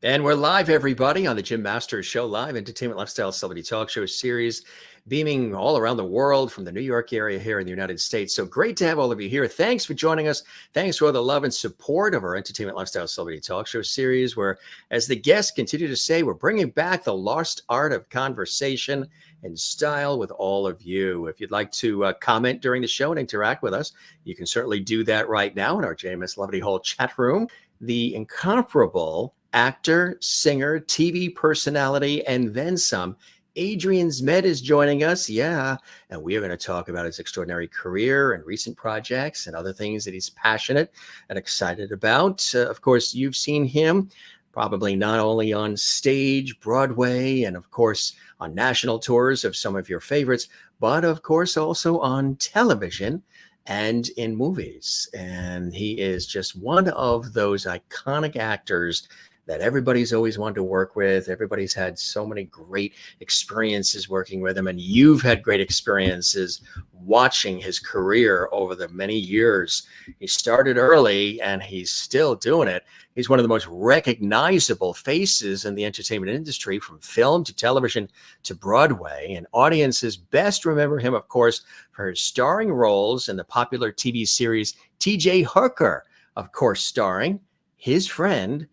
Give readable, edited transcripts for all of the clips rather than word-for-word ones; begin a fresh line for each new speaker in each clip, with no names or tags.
And we're live, everybody, on the Jim Masters Show, live entertainment, lifestyle, celebrity talk show series, beaming all around the world from the New York area here in the United States. So great to have all of you here. Thanks for joining us. Thanks for all the love and support of our entertainment, lifestyle, celebrity talk show series, where, as the guests continue to say, we're bringing back the lost art of conversation and style with all of you. If you'd like to comment during the show and interact with us, you can certainly do that right now in our JMS Levity Hall chat room. The incomparable actor, singer, TV personality, and then some, Adrian Zmed is joining us. Yeah, and we are going to talk about his extraordinary career and recent projects and other things that he's passionate and excited about. Of course, you've seen him probably not only on stage, Broadway, and of course on national tours of some of your favorites, but of course also on television and in movies. And he is just one of those iconic actors that everybody's always wanted to work with. Everybody's had so many great experiences working with him, and you've had great experiences watching his career over the many years. He started early and he's still doing it. He's one of the most recognizable faces in the entertainment industry, from film to television to Broadway. And audiences best remember him, of course, for his starring roles in the popular TV series T.J. Hooker, of course, starring his friend,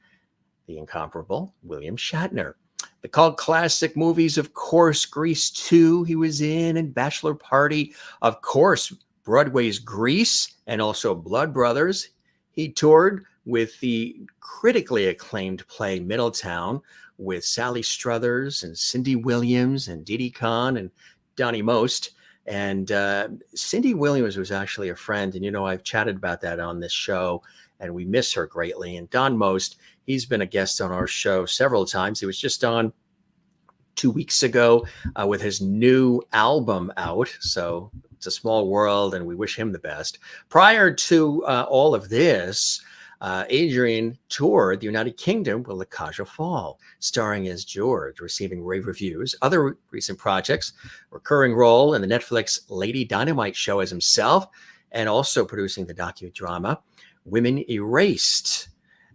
the incomparable William Shatner. The cult classic movies, of course, Grease 2 he was in, and Bachelor Party, of course, Broadway's Grease, and also Bloodbrothers. He toured with the critically acclaimed play Middletown with Sally Struthers and Cindy Williams and Didi Conn and Donny most. And Cindy Williams was actually a friend, and I've chatted about that on this show, and we miss her greatly. And Don Most, he's been a guest on our show several times. He was just on 2 weeks ago with his new album out. So it's a small world, and we wish him the best. Prior to all of this, Adrian toured the United Kingdom with the Cage Aux Folles, starring as George, receiving rave reviews. Other recent projects: recurring role in the Netflix Lady Dynamite show as himself, and also producing the docudrama Women Erased,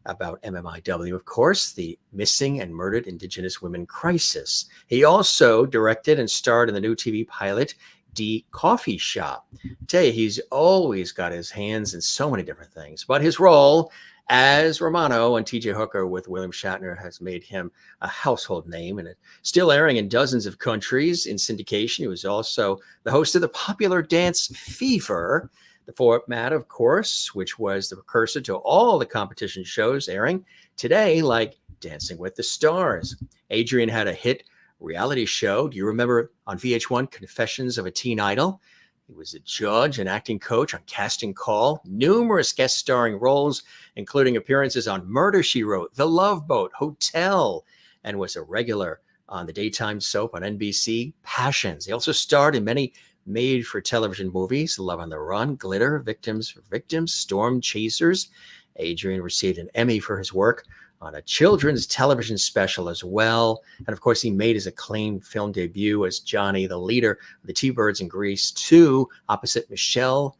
about MMIW, of course, the missing and murdered Indigenous women crisis. He also directed and starred in the new TV pilot D Coffee Shop. I tell you, he's always got his hands in so many different things, but his role as Romano on T.J. Hooker with William Shatner has made him a household name, and it's still airing in dozens of countries in syndication. He was also the host of the popular dance Fever, the format, of course, which was the precursor to all the competition shows airing today, like Dancing with the Stars. Adrian had a hit reality show. Do you remember on VH1, Confessions of a Teen Idol? He was a judge and acting coach on Casting Call, numerous guest starring roles, including appearances on Murder, She Wrote, The Love Boat, Hotel, and was a regular on the daytime soap on NBC, Passions. He also starred in many made-for-television movies: Love on the Run, Glitter, Victims for Victims, Storm Chasers. Adrian received an Emmy for his work on a children's television special as well. And of course, he made his acclaimed film debut as Johnny, the leader of the T-Birds in Grease 2, opposite Michelle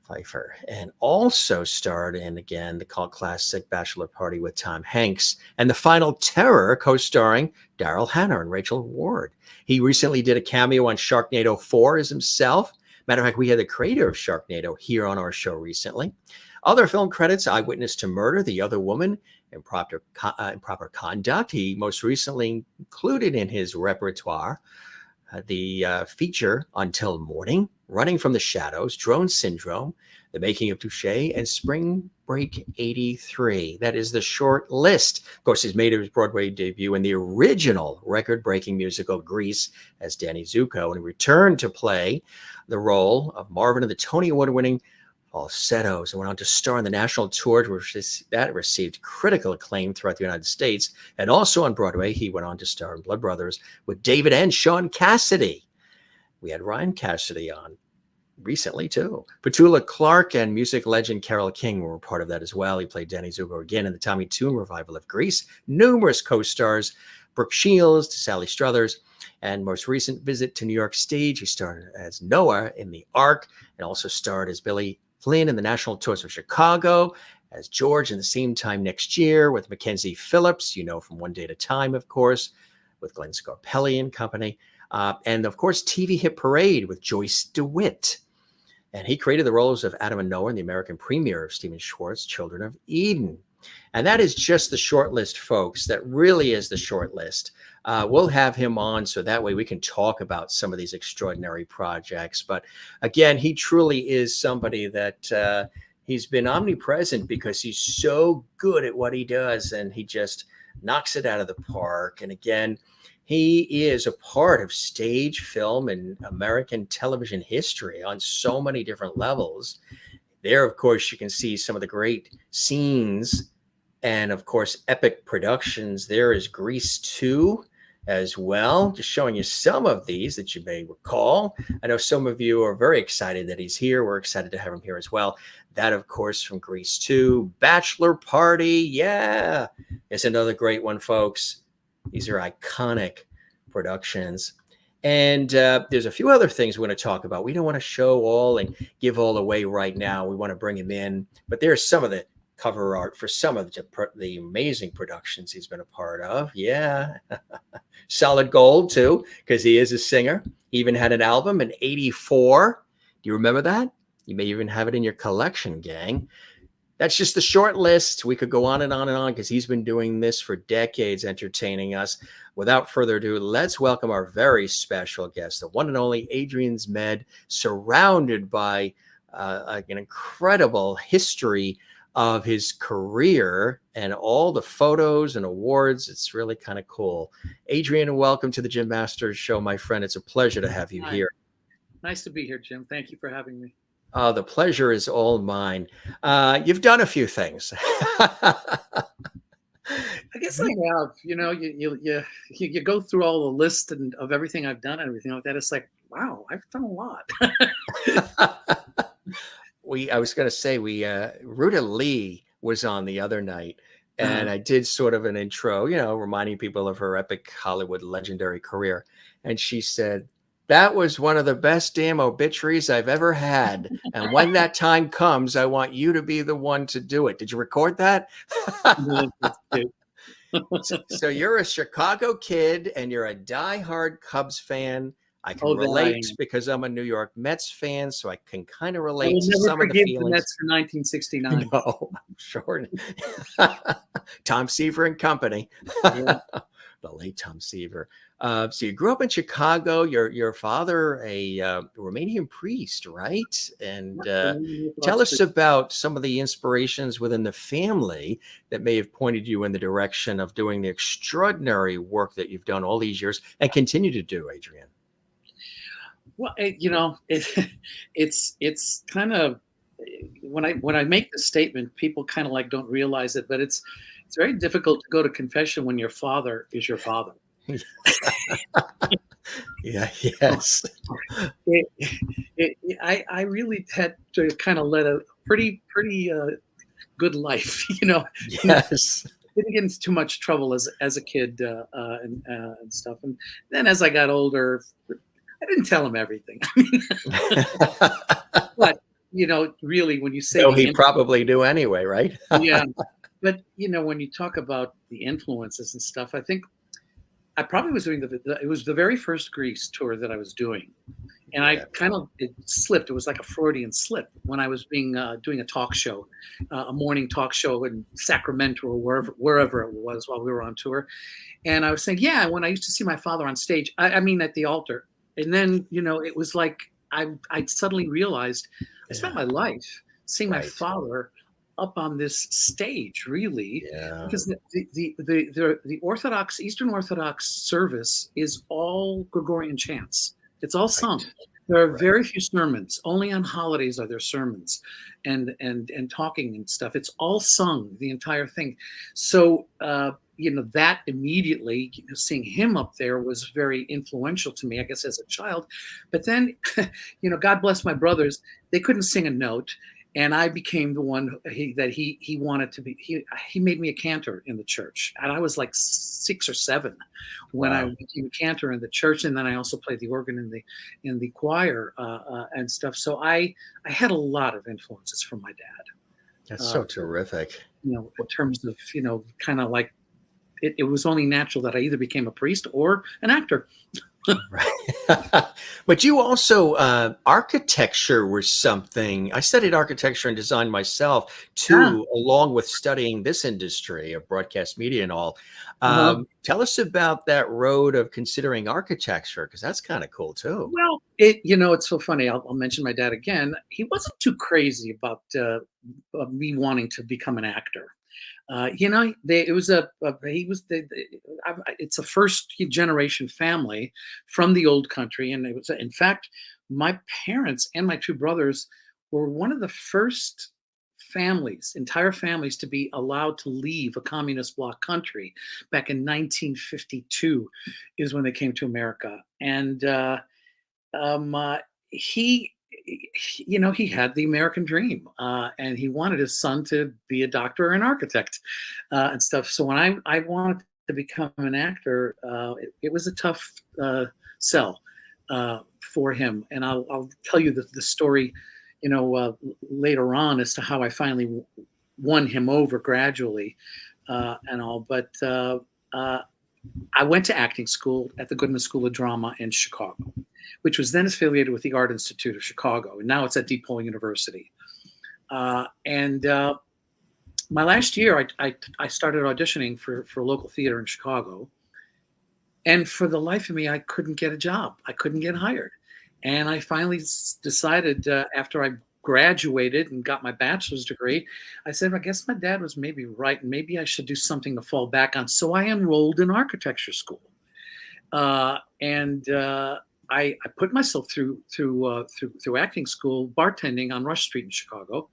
Pfeiffer, and also starred in, again, the cult classic Bachelor Party with Tom Hanks, and The Final Terror, co-starring Daryl Hannah and Rachel Ward. He recently did a cameo on Sharknado 4 as himself. Matter of fact, we had the creator of Sharknado here on our show recently. Other film credits: Eyewitness to Murder, The Other Woman, Improper Conduct. He most recently included in his repertoire the feature Until Morning, Running from the Shadows, Drone Syndrome, The Making of Touche, and Spring Break 83. That is the short list. Of course, he's made his Broadway debut in the original record-breaking musical Grease as Danny Zuko, and he returned to play the role of Marvin in the Tony Award-winning Falsettos, and went on to star in the national tour, that received critical acclaim throughout the United States. And also on Broadway, he went on to star in Bloodbrothers with David and Sean Cassidy. We had Ryan Cassidy on recently, too. Petula Clark and music legend Carole King were part of that as well. He played Danny Zuko again in the Tommy Tune revival of Grease. Numerous co-stars: Brooke Shields to Sally Struthers. And most recent visit to New York stage, he starred as Noah in The Ark, and also starred as Billy Flynn in the national tours of Chicago, as George in The Same Time Next Year with Mackenzie Phillips, from One Day at a Time, of course, with Glenn Scarpelli and company. And of course, TV Hit Parade with Joyce DeWitt. And he created the roles of Adam and Noah in the American premiere of Stephen Schwartz's Children of Eden. And that is just the short list, folks. That really is the short list. We'll have him on so that way we can talk about some of these extraordinary projects. But again, he truly is somebody that he's been omnipresent because he's so good at what he does, and he just knocks it out of the park. And again, he is a part of stage, film, and American television history on so many different levels. There, of course, you can see some of the great scenes and, of course, epic productions. There is Grease 2 as well, just showing you some of these that you may recall. I know some of you are very excited that he's here. We're excited to have him here as well. That, of course, from Grease 2. Bachelor Party, yeah, it's another great one, folks. These are iconic productions. And there's a few other things we're going to talk about. We don't want to show all and give all away right now. We want to bring him in. But there's some of the cover art for some of the amazing productions he's been a part of. Yeah. Solid gold, too, because he is a singer. He even had an album in '84. Do you remember that? You may even have it in your collection, gang. That's just the short list. We could go on and on and on because he's been doing this for decades, entertaining us. Without further ado, let's welcome our very special guest, the one and only Adrian Zmed, surrounded by an incredible history of his career and all the photos and awards. It's really kind of cool. Adrian, welcome to the Jim Masters Show, my friend. It's a pleasure to have you here.
Nice to be here, Jim. Thank you for having me.
The pleasure is all mine. You've done a few things.
I guess I have. You go through all the list of everything I've done and everything like that. It's like, wow, I've done a lot.
I was going to say, Ruta Lee was on the other night, and I did sort of an intro, reminding people of her epic Hollywood legendary career. And she said, that was one of the best damn obituaries I've ever had. And when that time comes, I want you to be the one to do it. Did you record that? So you're a Chicago kid and you're a diehard Cubs fan. I can relate because I'm a New York Mets fan, so I can kind of relate to some of the feelings.
The Mets for 1969.
No, I'm sure. Tom Seaver and company. Yeah. The late Tom Seaver. So you grew up in Chicago. Your father, a Romanian priest, right? And tell us about some of the inspirations within the family that may have pointed you in the direction of doing the extraordinary work that you've done all these years and continue to do, Adrian.
Well, it's kind of, when I make the statement, people kind of like don't realize it, but it's very difficult to go to confession when your father is your father.
Yeah. Yes.
I really had to kind of lead a pretty good life,
Yes.
Didn't get into too much trouble as a kid and stuff. And then as I got older, I didn't tell him everything. But really, when you say,
he probably do anyway, right?
Yeah. But when you talk about the influences and stuff, I think I probably was doing it was the very first Grease tour that I was doing, and it slipped. It was like a Freudian slip when I was doing a talk show, a morning talk show in Sacramento or wherever it was while we were on tour, and I was saying, yeah, when I used to see my father on stage, I mean at the altar, and then it was like I suddenly realized I spent my life seeing my father up on this stage, really, because the Orthodox, Eastern Orthodox service is all Gregorian chants. It's all sung. There are very few sermons. Only on holidays are there sermons and talking and stuff. It's all sung, the entire thing. So that immediately, seeing him up there was very influential to me, I guess, as a child. But then, God bless my brothers, they couldn't sing a note. And I became the one that he wanted to be. He made me a cantor in the church, and I was like 6 or 7 when I became a cantor in the church. And then I also played the organ in the choir and stuff. So I had a lot of influences from my dad.
That's so terrific.
In terms of, kind of like it was only natural that I either became a priest or an actor.
Right. But you also, architecture was something. I studied architecture and design myself
Yeah.
too, along with studying this industry of broadcast media and all.
Uh-huh.
Tell us about that road of considering architecture, because that's kind of cool too.
Well, it's so funny. I'll mention my dad again. He wasn't too crazy about me wanting to become an actor. It was he was it's a first generation family from the old country, and it was, in fact, my parents and my two brothers were one of the first entire families, to be allowed to leave a communist bloc country back in 1952, is when they came to America. And he he had the American dream, and he wanted his son to be a doctor or an architect, and stuff. So when I wanted to become an actor, it was a tough sell for him. And I'll tell you the story, later on, as to how I finally won him over gradually, and all. But I went to acting school at the Goodman School of Drama in Chicago, which was then affiliated with the Art Institute of Chicago, and now it's at DePaul University. And my last year, I started auditioning for local theater in Chicago, and for the life of me, I couldn't get a job. I couldn't get hired, and I finally decided, after I graduated and got my bachelor's degree, I said, I guess my dad was maybe right, and maybe I should do something to fall back on. So I enrolled in architecture school, and I put myself through acting school, bartending on Rush Street in Chicago,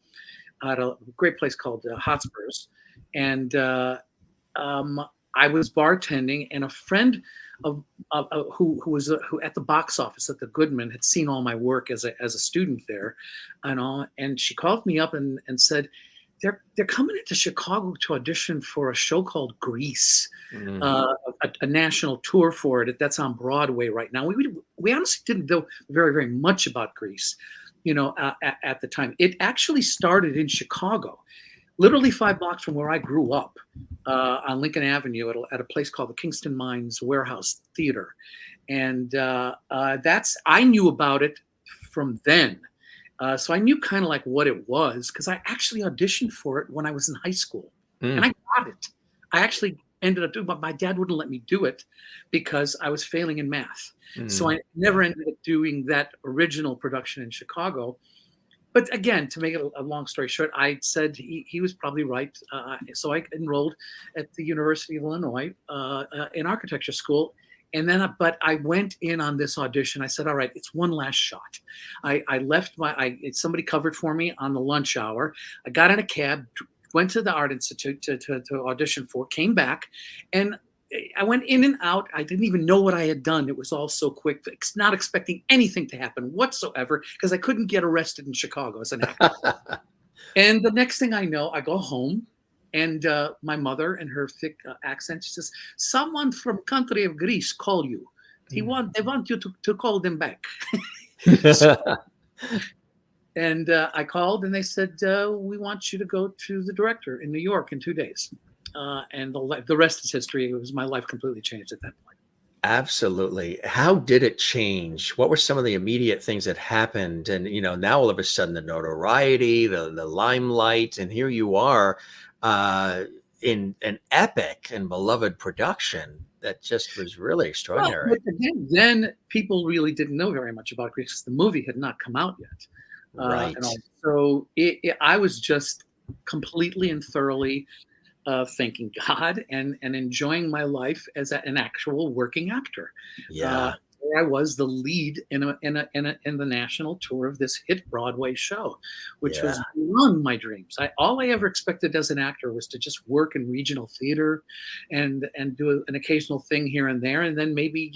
at a great place called Hotspurs, and I was bartending, and a friend of who at the box office at the Goodman had seen all my work as a student there, and she called me up and said, they're coming into Chicago to audition for a show called Grease, a national tour for it that's on Broadway right now. We honestly didn't know very, very much about Grease, at the time. It actually started in Chicago, literally 5 blocks from where I grew up, on Lincoln Avenue at a place called the Kingston Mines Warehouse Theater. And I knew about it from then. So I knew kind of like what it was, because I actually auditioned for it when I was in high school, and I got it. I actually ended up doing, but my dad wouldn't let me do it because I was failing in math. So I never ended up doing that original production in Chicago. But again, to make it a long story short, I said he was probably right. So I enrolled at the University of Illinois in architecture school. And then, but I went in on this audition. I said, all right, it's one last shot. I left somebody covered for me on the lunch hour. I got in a cab, went to the Art Institute to audition for, came back, and I went in and out. I didn't even know what I had done. It was all so quick, not expecting anything to happen whatsoever, because I couldn't get arrested in Chicago as an actor. And the next thing I know, I go home, and my mother, in her thick accent, she says, "Someone from country of Greece call you. They want you to call them back." And I called, and they said, "We want you to go to the director in New York in 2 days." And the rest is history. It was, my life completely changed at that point.
Absolutely. How did it change? What were some of the immediate things that happened? And now all of a sudden, the notoriety, the limelight, and here you are, in an epic and beloved production that just was really extraordinary.
Well, but again, then people really didn't know very much about Greece, because the movie had not come out yet.
Right.
And all. So I was just completely and thoroughly thanking God and enjoying my life as an actual working actor.
Yeah.
I was the lead in the national tour of this hit Broadway show, which was beyond my dreams. All I ever expected as an actor was to just work in regional theater and do an occasional thing here and there, and then maybe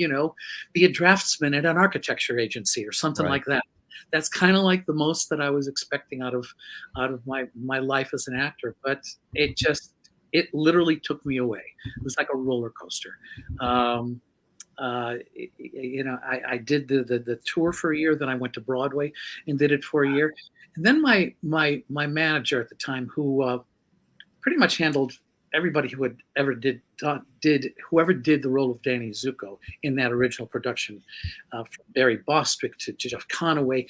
be a draftsman at an architecture agency or something like that. That's kind of like the most that I was expecting out of my life as an actor. But it literally took me away. It was like a roller coaster. I did the tour for a year. Then I went to Broadway and did it for a year. And then my manager at the time, who pretty much handled everybody who had ever whoever did the role of Danny Zuko in that original production, from Barry Bostwick to Jeff Conaway.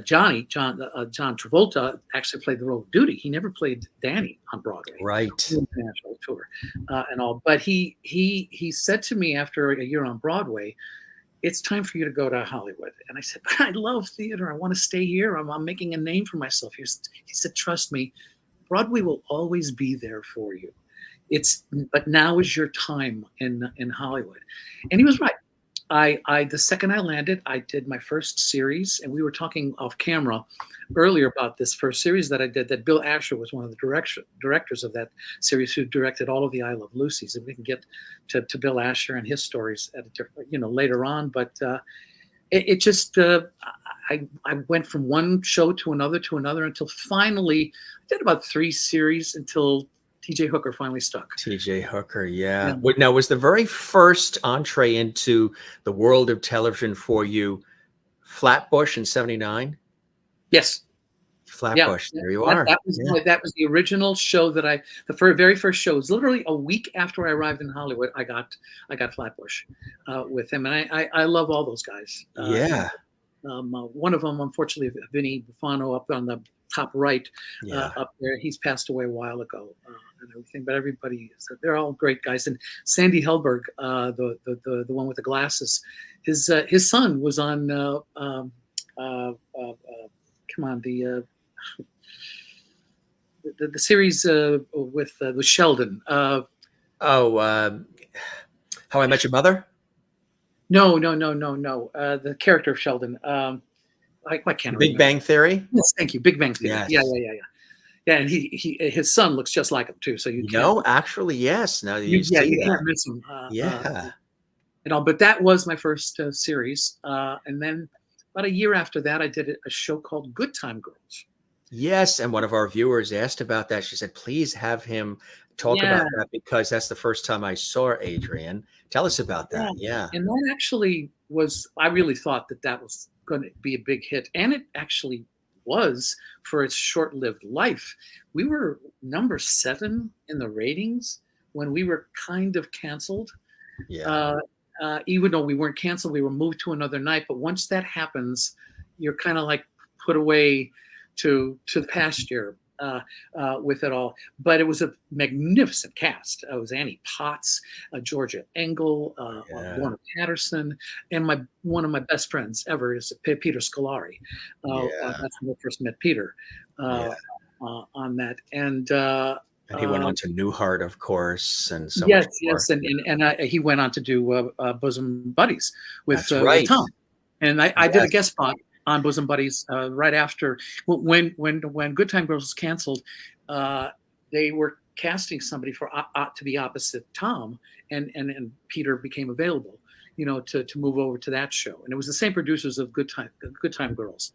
John Travolta actually played the role of Didi. He never played Danny on Broadway.
Right.
National tour and all. But he said to me after a year on Broadway, "It's time for you to go to Hollywood." And I said, "But I love theater. I want to stay here. I'm making a name for myself here." He said, "Trust me, Broadway will always be there for you. But now is your time in Hollywood." And he was right. The second I landed, I did my first series, and we were talking off camera earlier about this first series that I did, that Bill Asher was one of the directors of that series, who directed all of the I Love Lucy's. And we can get to Bill Asher and his stories at a different, later on. But it just, I went from one show to another until finally I did about 3 series until T.J. Hooker finally stuck.
T.J. Hooker, yeah. Now, was the very first entree into the world of television for you Flatbush in '79?
Yes.
Flatbush, there you are.
That was the original show that the very first show. It was literally a week after I arrived in Hollywood. I got Flatbush with him, and I love all those guys. One of them, unfortunately, Vinny Buffano, up on the top right, up there. He's passed away a while ago, and everything. But everybody, they're all great guys. And Sandy Helberg, the one with the glasses, his son was on. Come on, the series with Sheldon. How
I Met Your Mother?
No. The character of Sheldon. I can't remember.
Big Bang Theory?
Yes, thank you. Big Bang Theory.
Yes.
Yeah, and his son looks just like him too. So you can't.
Actually, yes. Now
you
see that.
Can't miss him. But that was my first series, and then about a year after that, I did a show called Good Time Girls.
Yes, and one of our viewers asked about that. She said, "Please have him talk about that, because that's the first time I saw Adrian." Tell us about that. Yeah.
And that actually was. I really thought that was going to be a big hit, and it actually was for its short-lived life. We were number 7 in the ratings when we were kind of canceled.
Yeah.
Even though we weren't canceled, we were moved to another night. But once that happens, you're kind of like put away to the pasture with it all. But it was a magnificent cast. It was Annie Potts, Georgia Engel, Lorna Patterson, and one of my best friends ever is Peter Scolari. That's when I first met Peter on that. And
he went on to Newhart, of course, and so
yes,
much more.
and he went on to do Bosom Buddies with Tom, and I did a guest spot on Bosom Buddies right after when Good Time Girls was canceled. They were casting somebody to be opposite Tom, and Peter became available, to move over to that show. And it was the same producers of Good Time Girls.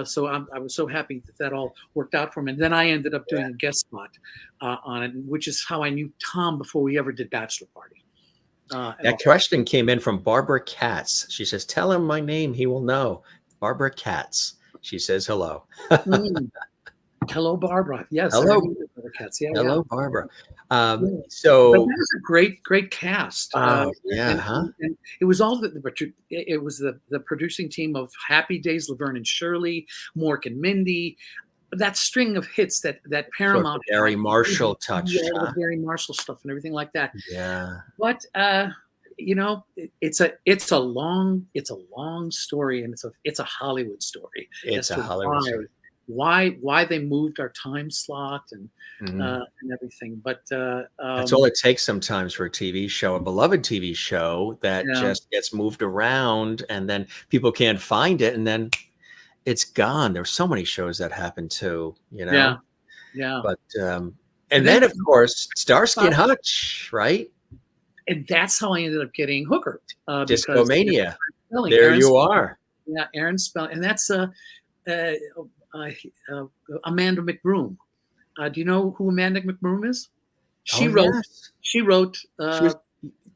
So I was so happy that all worked out for me. And then I ended up doing a guest spot on it, which is how I knew Tom before we ever did Bachelor Party.
That question came in from Barbara Katz. She says, "Tell him my name, he will know." Barbara Katz. She says hello.
Hello, Barbara. Yes.
Hello,
Barbara Katz. Yeah.
Hello, Barbara.
So but that was a great cast.
And
it was all it was the producing team of Happy Days, Laverne and Shirley, Mork and Mindy, that string of hits that Paramount,
Gary Marshall touched,
the Gary Marshall stuff and everything like that.
Yeah.
But it's a long story, and it's a Hollywood story.
It's a Hollywood story.
Why they moved our time slot and everything, but
that's all it takes sometimes for a TV show, a beloved TV show that just gets moved around, and then people can't find it, and then it's gone. There's so many shows that happen too,
Yeah.
But and then of course Starsky and Hutch, right?
And that's how I ended up getting Hooker.
Discomania. There you are.
Yeah, Aaron Spelling, and that's Amanda McBroom. Do you know who Amanda McBroom is? She wrote.
She was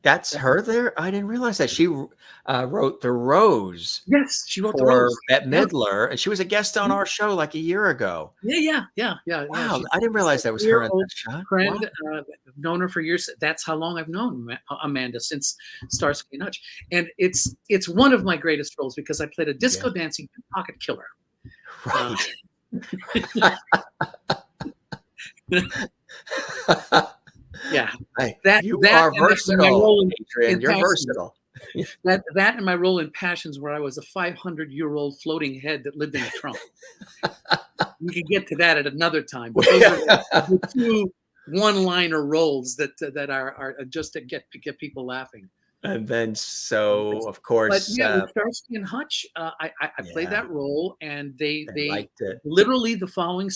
That's her there? I didn't realize that. She wrote The Rose
Yes, she wrote The
for
Rose.
Bette
Yeah.
Midler, and she was a guest on our show like a year ago.
Yeah.
Wow,
She's
I didn't realize that was
a
her in
year-old
that shot. Wow.
friend. I've known her for years. That's how long I've known Amanda, since Starsky and Hutch. And it's one of my greatest roles because I played a
Yeah.
disco dancing pocket killer.
Right.
Yeah,
Hey,
that
you
that
are
and my
versatile,
role
Adrian.
in
You're
Passions.
versatile.
That and my role in Passions, where I was a 500-year-old floating head that lived in a trunk. We could get to that at another time, but those are the two one-liner roles that are just to get people laughing.
And then, so of course,
But yeah, with Starsky and Hutch, I played
yeah,
that role, and
they
they
liked it.
literally the following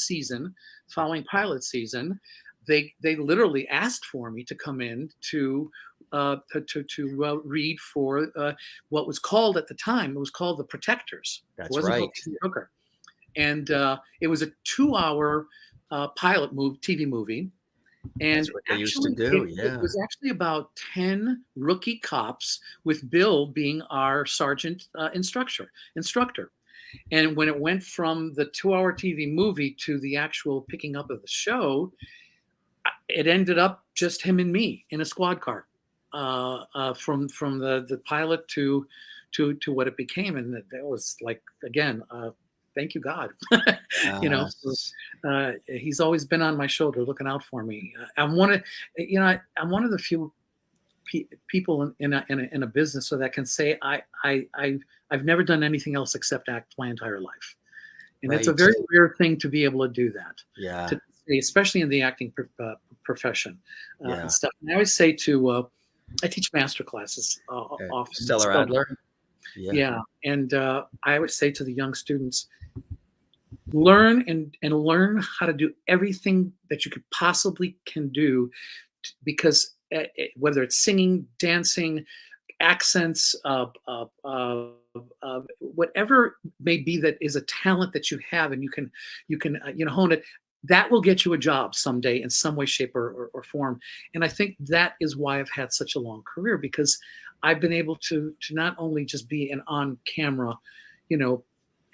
pilot season, they literally asked for me to come in to read for what was called at the time. It was called The Protectors. It
That's
wasn't called
right.
TV Hooker, and it was a 2-hour pilot TV movie. And
That's what they used to
actually,
do.
it
Yeah.
was actually about 10 rookie cops, with Bill being our sergeant instructor. And when it went from the 2-hour TV movie to the actual picking up of the show, it ended up just him and me in a squad car, from the pilot to what it became. And that was like, again, thank you, God. you know,
Yes.
he's always been on my shoulder, looking out for me. I'm one of the few people in a business so that can say I've never done anything else except act my entire life, and it's a
Right.
very rare thing to be able to do that.
Yeah.
Especially in the acting profession
Yeah.
and stuff. And I always say I teach master classes often.
Stellar Adler. Yeah.
Yeah, and I always say to the young students, learn and learn how to do everything that you could possibly can do, because whether it's singing, dancing, accents, whatever may be that is a talent that you have, and you can hone it, that will get you a job someday in some way, shape, or form. And I think that is why I've had such a long career, because I've been able to not only just be an on camera,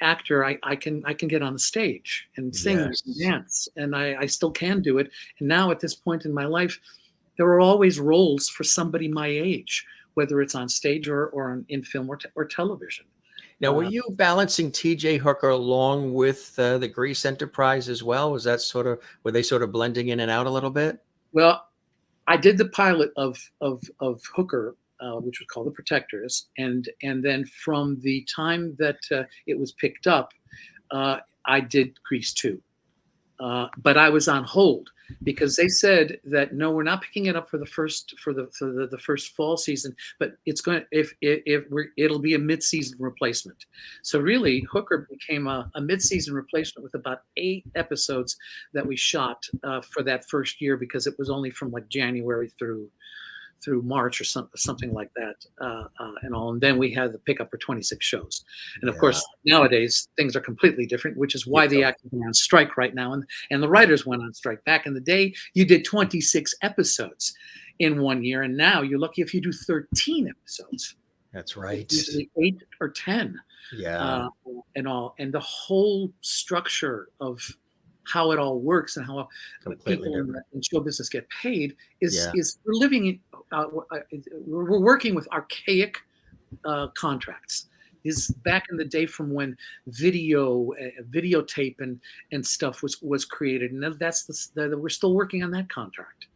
actor. I can get on the stage and sing and
Yes.
dance, and I still can do it. And now at this point in my life, there are always roles for somebody my age, whether it's on stage or in film or television.
Now, were you balancing T.J. Hooker along with the Grease Enterprise as well? Were they sort of blending in and out a little bit?
Well, I did the pilot of Hooker, which was called The Protectors, and then from the time that it was picked up, I did Grease 2. But I was on hold because they said that no, we're not picking it up for the first fall season, but it's going it'll be a mid-season replacement. So really, Hooker became a mid-season replacement with about 8 episodes that we shot for that first year, because it was only from like January through March or something like that, and all. And then we had the pickup for 26 shows. And of course, nowadays things are completely different, which is why the actors are on strike right now, and the writers went on strike. Back in the day, you did 26 episodes in 1 year, and now you're lucky if you do 13 episodes.
That's right.
It's usually 8 or 10.
Yeah.
And all, and the whole structure of how it all works and how people in show business get paid is we're living we're working with archaic contracts. Is back in the day from when videotape and stuff was created, and that's we're still working on that contract.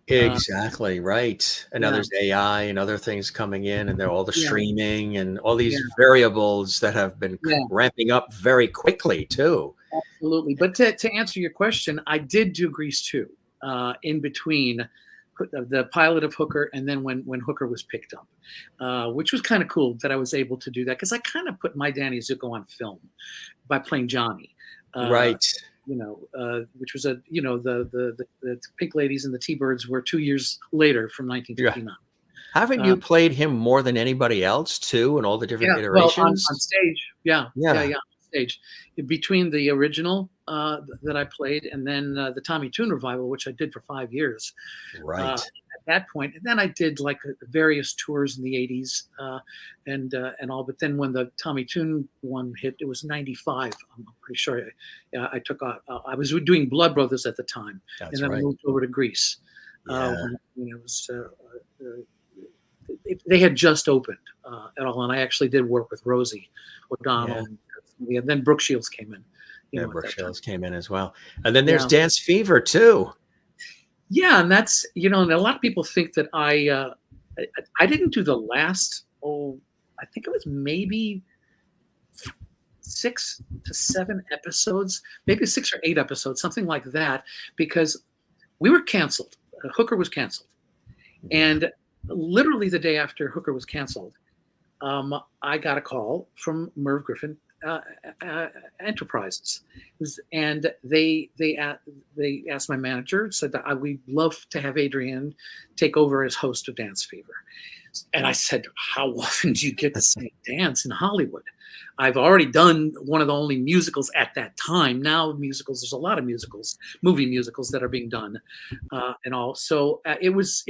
Exactly right. And now there's AI and other things coming in, and they're all the streaming and all these variables that have been ramping up very quickly too.
Absolutely. But to answer your question, I did do Grease 2 in between the pilot of Hooker and then when Hooker was picked up, which was kind of cool that I was able to do that, because I kind of put my Danny Zuko on film by playing Johnny.
Right.
Which was the Pink Ladies and the T-Birds were 2 years later from 1959.
Yeah. Haven't you played him more than anybody else too, in all the different iterations?
Well, on stage, yeah. Stage between the original that I played and then the Tommy Tune revival, which I did for 5 years.
Right.
that point. And then I did like various tours in the 80s and all. But then when the Tommy Tune one hit, it was 95. I'm pretty sure I took I was doing Bloodbrothers at the time.
That's
and then
right.
I moved over to Greece.
Yeah.
When it was, they had just opened at all. And I actually did work with Rosie O'Donnell. And then Brooke Shields came in.
Brooke Shields came in as well. And then there's
Yeah.
Dance Fever too.
Yeah, and that's, and a lot of people think that I didn't do the last, I think it was maybe 6 to 7 episodes, maybe 6 or 8 episodes, something like that, because we were canceled. Hooker was canceled. And literally the day after Hooker was canceled, I got a call from Merv Griffin Enterprises, and they asked my manager, said that we'd love to have Adrian take over as host of Dance Fever. And I said, how often do you get to say dance in Hollywood? I've already done one of the only musicals at that time. Now musicals, there's a lot of musicals, movie musicals that are being done and all. So it was,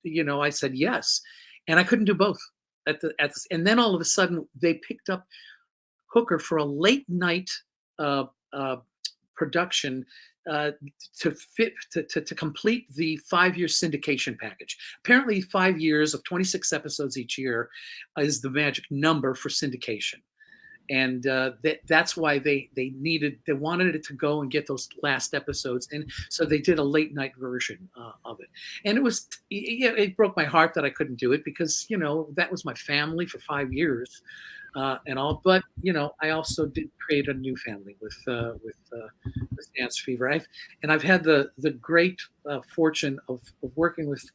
I said yes, and I couldn't do both and then all of a sudden they picked up Hooker for a late night production to complete the 5-year syndication package. Apparently 5 years of 26 episodes each year is the magic number for syndication. And that's why they wanted it to go and get those last episodes. And so they did a late night version of it. And it broke my heart that I couldn't do it because, that was my family for 5 years. And all, but I also did create a new family with Dance Fever. I've had the great fortune of working with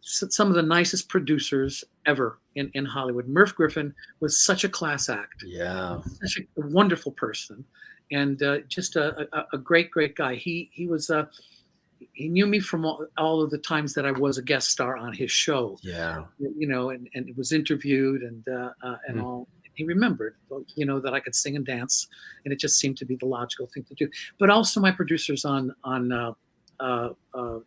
some of the nicest producers ever in Hollywood. Merv Griffin was such a class act.
Yeah,
such a wonderful person, and just a great guy. He was he knew me from all of the times that I was a guest star on his show.
Yeah.
And was interviewed and all. He remembered, that I could sing and dance, and it just seemed to be the logical thing to do. But also my producers on Hooker,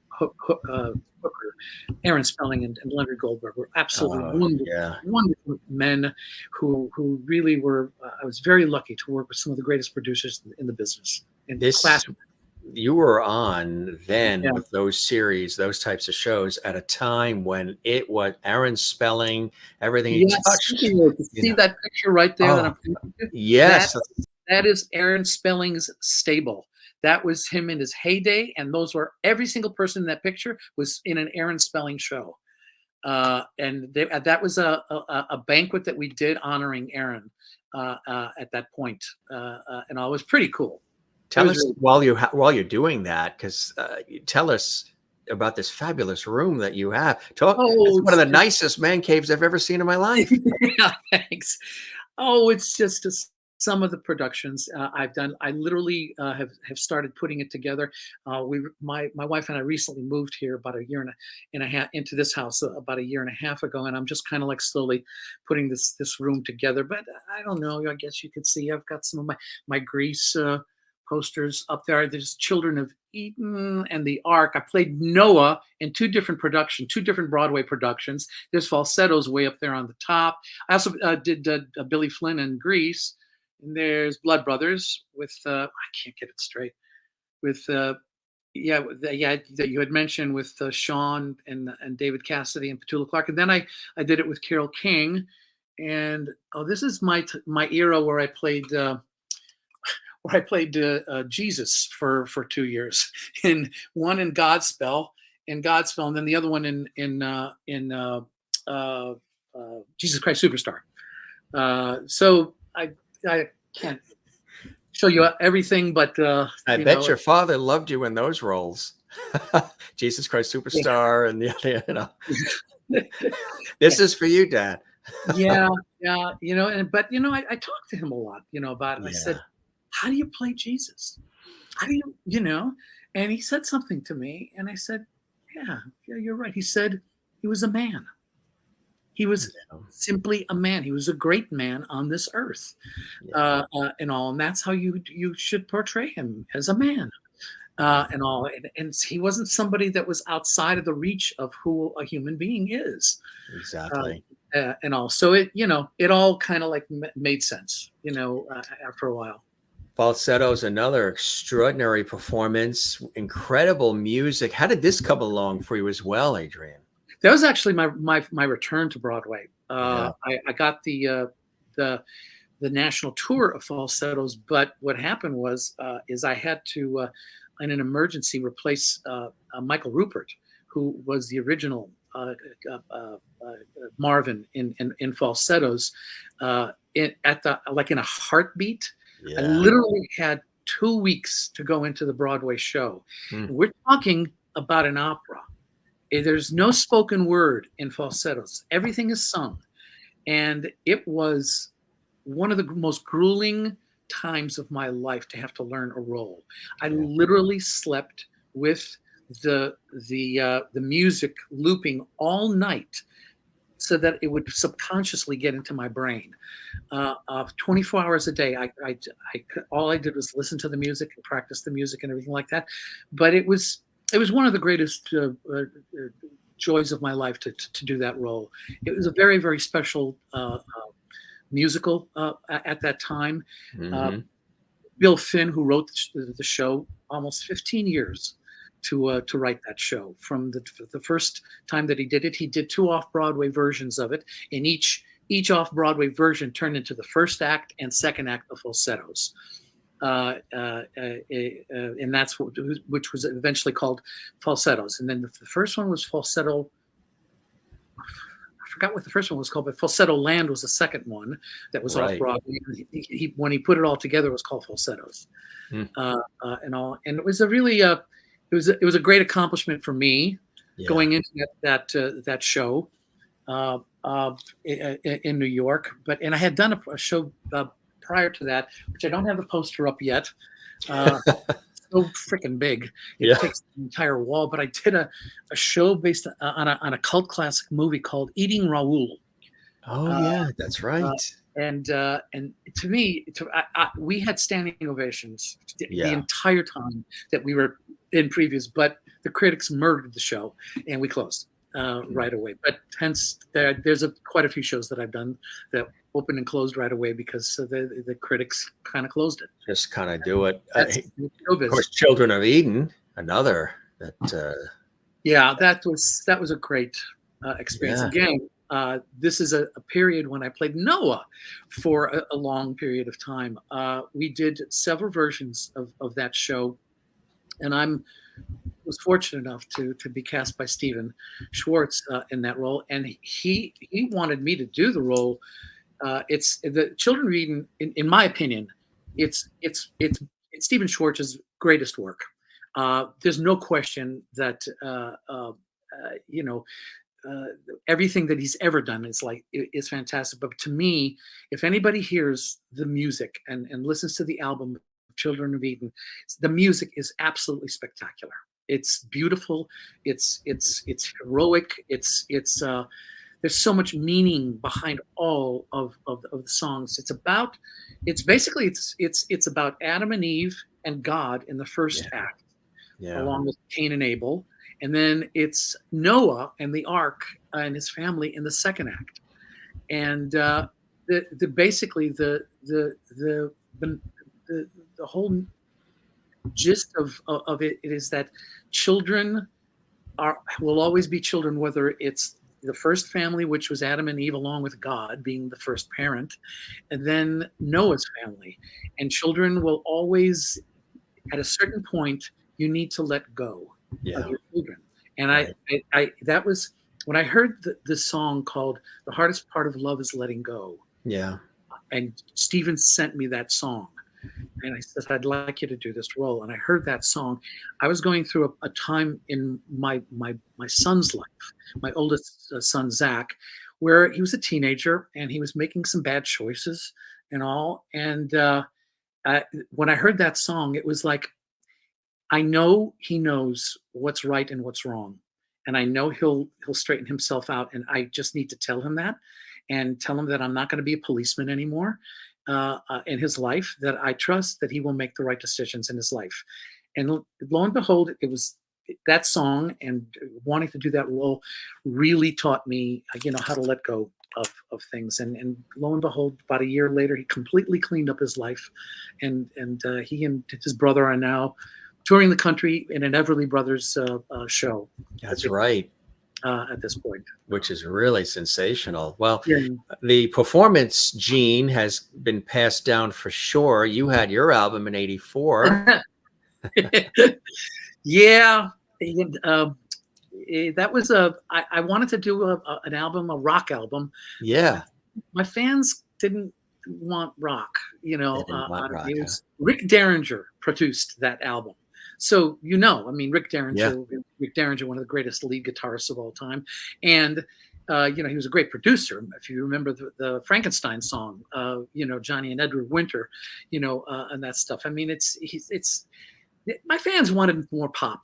Aaron Spelling and Leonard Goldberg were absolutely wonderful men who really were. I was very lucky to work with some of the greatest producers in the business. And class.
You were on then with those series, those types of shows at a time when it was Aaron Spelling, everything he touched.
See that picture right there? That I'm pointing to?
Yes.
That is Aaron Spelling's stable. That was him in his heyday, and those were every single person in that picture was in an Aaron Spelling show. And that was a banquet that we did honoring Aaron at that point, and all. It was pretty cool.
Tell us while you're doing that, because tell us about this fabulous room that you have. It's one of the nicest man caves I've ever seen in my life.
Yeah, thanks. Oh, it's just some of the productions I've done. I literally have started putting it together. My wife and I recently moved here about a year and a half into this house about a year and a half ago, and I'm just kind of like slowly putting this room together. But I don't know. I guess you could see I've got some of my Grease posters up there. There's Children of Eden and The Ark. I played Noah in 2 different Broadway productions. There's Falsettos way up there on the top. I also did Billy Flynn in Grease. And there's Bloodbrothers with I can't get it straight. With that you had mentioned with Sean and David Cassidy and Petula Clark. And then I did it with Carole King. And this is my era where I played Jesus for 2 years, in one in Godspell, and then the other one in Jesus Christ Superstar. So I can't show you everything, but
I bet your father loved you in those roles. Jesus Christ Superstar, and this is for you, Dad.
yeah, but I talked to him a lot, about it. I said, how do you play Jesus? How do you, and he said something to me, and I said, yeah, you're right. He said he was a man. He was simply a man. He was a great man on this earth, and all. And that's how you should portray him, as a man. and all. And he wasn't somebody that was outside of the reach of who a human being is.
Exactly.
And all. So it all kind of like made sense, after a while.
Falsetto's another extraordinary performance, incredible music. How did this come along for you as well, Adrian?
That was actually my return to Broadway.
Yeah.
I got the national tour of falsettos, but what happened was is I had to, in an emergency, replace Michael Rupert, who was the original Marvin in falsettos, in a heartbeat.
Yeah.
I literally had 2 weeks to go into the Broadway show. We're talking about an opera. There's no spoken word in falsettos. Everything is sung. And it was one of the most grueling times of my life to have to learn a role. I literally slept with the music looping all night so that it would subconsciously get into my brain. 24 hours a day, all I did was listen to the music and practice the music and everything like that. But it was one of the greatest joys of my life to do that role. It was a very, very special musical at that time. Bill Finn, who wrote the show, almost 15 years to write that show. From the first time that he did 2 off-Broadway versions of it, and each off-Broadway version turned into the first act and second act of falsettos. And that's which was eventually called falsettos. And then the first one was falsetto. I forgot what the first one was called, but Falsetto Land was the second one that was off Broadway. When he put it all together, it was called falsettos, and all. And it was a really it was a great accomplishment for me going into that show in New York. And I had done a show prior to that, which I don't have the poster up yet. So freaking big. It takes the entire wall. But I did a show based on a cult classic movie called Eating Raoul.
Oh yeah, that's right.
And to me, we had standing ovations the entire time that we were in previews, but the critics murdered the show and we closed right away. But hence there's quite a few shows that I've done that opened and closed right away because the critics kind of closed it.
Just kind of do it.
Of
course, Children of Eden, another that.
That was a great experience. Again, this is a period when I played Noah for a long period of time. We did several versions of that show, and was fortunate enough to be cast by Stephen Schwartz in that role, and he wanted me to do the role. It's the Children of Eden, in my opinion, it's Stephen Schwartz's greatest work. There's no question that everything that he's ever done is fantastic. But to me, if anybody hears the music and listens to the album Children of Eden, the music is absolutely spectacular. It's beautiful. It's heroic. There's so much meaning behind all of the songs. It's about Adam and Eve and God in the first act, along with Cain and Abel, and then it's Noah and the Ark and his family in the second act. And the whole gist of it is that children will always be children, whether it's the first family, which was Adam and Eve, along with God being the first parent, and then Noah's family. And children will always, at a certain point, you need to let go of your children. And I that was when I heard this song called "The Hardest Part of Love Is Letting Go." Yeah. And Stephen sent me that song. And I said, I'd like you to do this role. And I heard that song. I was going through a time in my son's life, my oldest son, Zach, where he was a teenager and he was making some bad choices and all. And when I heard that song, it was like, I know he knows what's right and what's wrong. And I know he'll straighten himself out. And I just need to tell him that and tell him that I'm not going to be a policeman anymore in his life, that I trust that he will make the right decisions in his life. And lo and behold, it was that song, and wanting to do that role really taught me, how to let go of things. And lo and behold, about a year later, he completely cleaned up his life, and he and his brother are now touring the country in an Everly Brothers show.
That's right.
At this point,
which is really sensational. Well,
yeah.
the performance gene has been passed down for sure. You had your album in '84.
Yeah, that was I wanted to do an album, a rock album.
Yeah,
My fans didn't want rock.
they didn't want rock.
It was Rick Derringer produced that album. So, I mean, Rick Derringer, one of the greatest lead guitarists of all time. And, he was a great producer. If you remember the Frankenstein song, Johnny and Edward Winter, and that stuff. I mean, it's my fans wanted more pop,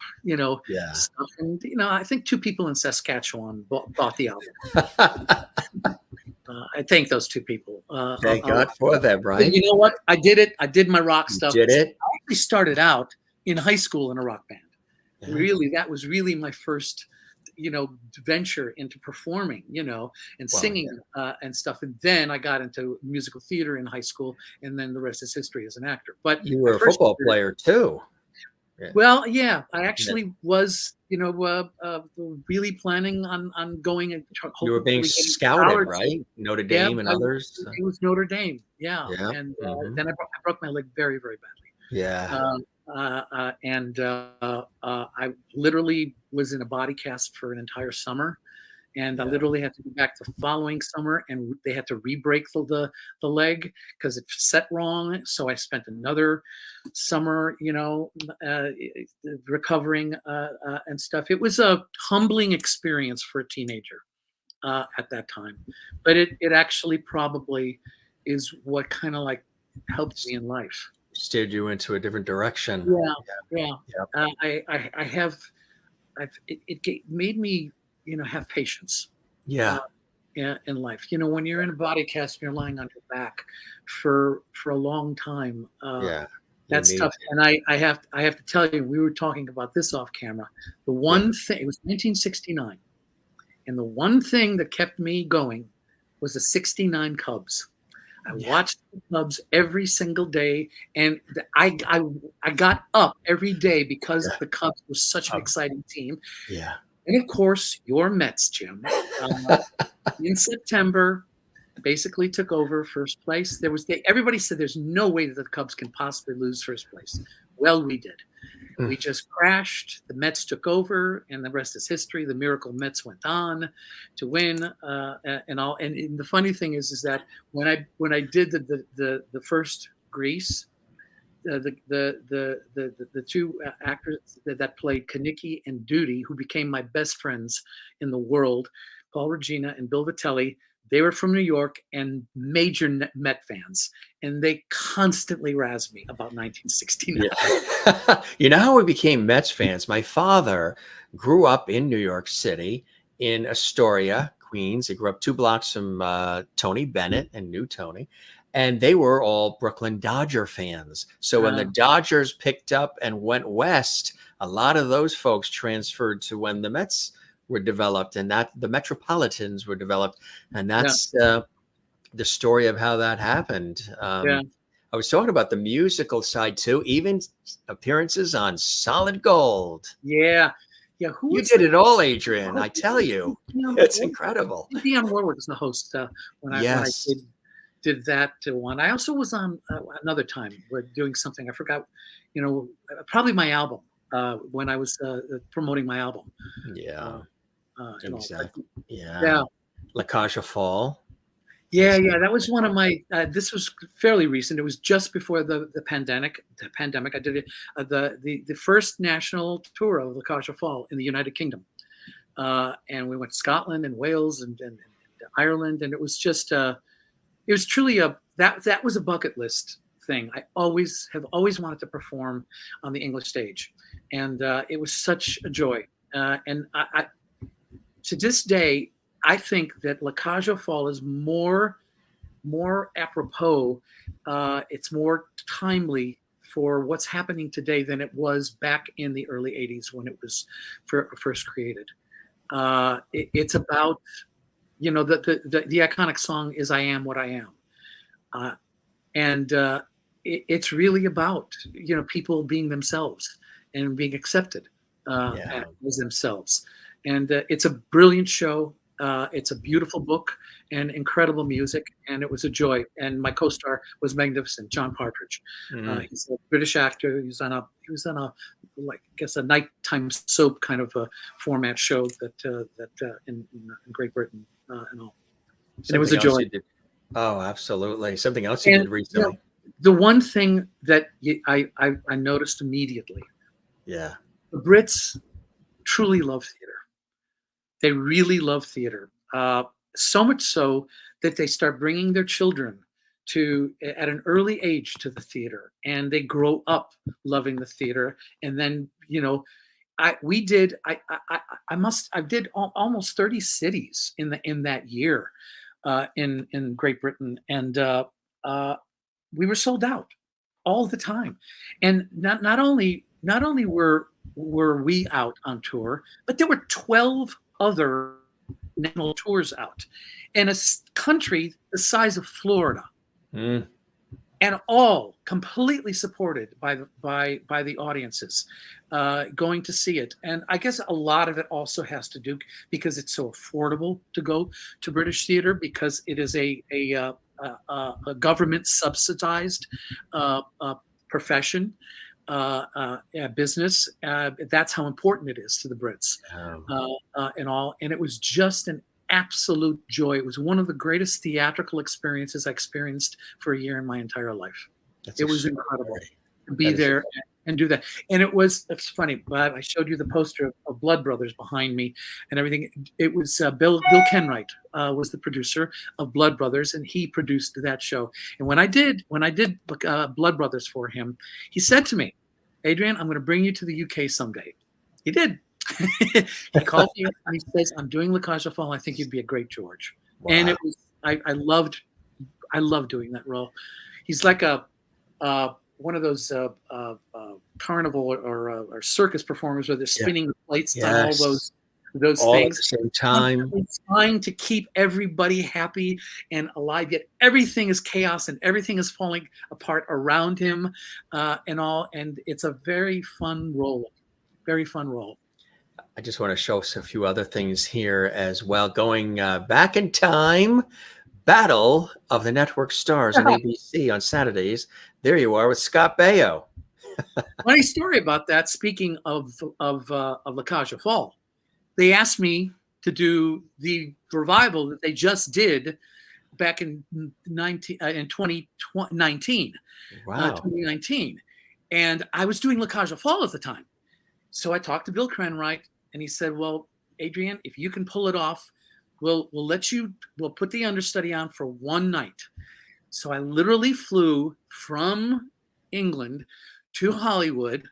stuff. And, I think 2 people in Saskatchewan bought the album. I thank those 2 people.
Thank God for that, Brian.
You know what? I did it. I did my rock stuff.
Did it?
I actually started out in high school in a rock band.
Yeah.
Really, that was really my first, venture into performing, and singing and stuff. And then I got into musical theater in high school, and then the rest is history as an actor. But
you were a football player too.
Yeah. Well, yeah, I actually was, really planning on going and
you were being scouted, right? Notre Dame and others.
It was Notre Dame, yeah.
Yeah.
And then I broke my leg very, very badly.
Yeah.
I literally was in a body cast for an entire summer, and I literally had to go back the following summer, and they had to re-break the leg because it set wrong. So I spent another summer, recovering and stuff. It was a humbling experience for a teenager at that time, but it actually probably is what kind of like helped me in life.
Steered you into a different direction.
Yeah. It made me, have patience. In life, when you're in a body cast and you're lying on your back for a long time, that's tough. And I have to tell you, we were talking about this off camera. The one thing, it was 1969, and the one thing that kept me going was the '69 Cubs. I watched the Cubs every single day, and I got up every day because the Cubs were such an exciting team.
Yeah.
And of course, your Mets, Jim, in September, basically took over first place. Everybody said there's no way that the Cubs can possibly lose first place. Well, we did. We just crashed. The Mets took over, and the rest is history. The miracle Mets went on to win, and all. And the funny thing is that when I did the first Grease, the 2 actors that played Kaniki and Didi, who became my best friends in the world, Paul Regina and Bill Vitelli, they were from New York and major Met fans, and they constantly razzed me about 1969.
Yeah. You know how we became Mets fans? My father grew up in New York City, in Astoria, Queens. He grew up 2 blocks from Tony Bennett and New Tony. And they were all Brooklyn Dodger fans. So when the Dodgers picked up and went west, a lot of those folks transferred to when the Mets were developed, and that the Metropolitans were developed. And that's the story of how that happened. I was talking about the musical side too, even appearances on Solid Gold.
Yeah.
You did it all, Adrian. I tell you, it's incredible.
Dionne Warwick was the host when I did that one. I also was on another time doing something. I forgot, probably my album when I was promoting my album.
Exactly. La Cage aux Folles.
That was one of my. This was fairly recent. It was just before the pandemic. I did it. The first national tour of La Cage aux Folles in the United Kingdom, and we went to Scotland and Wales and Ireland, and it was just. It was truly that was a bucket list thing. I have always wanted to perform on the English stage, and it was such a joy. And I to this day, I think that La Cage aux Folles is more apropos. It's more timely for what's happening today than it was back in the early 80s when it was first created. It's about, the iconic song is "I Am What I Am," and it's really about people being themselves and being accepted as themselves. And it's a brilliant show. It's a beautiful book and incredible music, and it was a joy. And my co-star was magnificent, John Partridge. He's a British actor. He was on a like I guess a nighttime soap kind of a format show that in Great Britain and all. And it was a joy.
Oh, absolutely. Something else you did recently.
The one thing that I noticed immediately.
Yeah.
The Brits truly love theater. They really love theater. So much so that they start bringing their children at an early age to the theater, and they grow up loving the theater. And then, I did almost 30 cities in that year in Great Britain. And we were sold out all the time. And not only were we out on tour, but there were 12 other national tours out in a country the size of Florida, and all completely supported by the audiences going to see it. And I guess a lot of it also has to do because it's so affordable to go to British theater, because it is a government subsidized profession. Business. That's how important it is to the Brits, and all. And it was just an absolute joy. It was one of the greatest theatrical experiences I experienced for a year in my entire life. It was incredible to be there and do that. And it's funny, but I showed you the poster of Bloodbrothers behind me and everything. It was Bill Kenwright was the producer of Bloodbrothers, and he produced that show. And when I did Bloodbrothers for him, he said to me, "Adrian, I'm going to bring you to the UK someday." He did. He called me and he says, "I'm doing Cage Aux Folles. I think you'd be a great George." Wow. And it was I loved doing that role. He's like one of those carnival or circus performers where they're spinning the plates on all those things
at the same time,
trying to keep everybody happy and alive, yet everything is chaos and everything is falling apart around him, and all. And it's a very fun role.
I just want to show us a few other things here as well. Going back in time, Battle of the Network Stars on ABC on Saturdays. There you are with Scott Baio.
Funny story about that. Speaking of La Cage Aux Folles, they asked me to do the revival that they just did back in 2019.
Wow.
2019, and I was doing La Cage Aux Folles at the time. So I talked to Bill Cranwright, and he said, "Well, Adrian, if you can pull it off, we'll put the understudy on for one night." So I literally flew from England to Hollywood,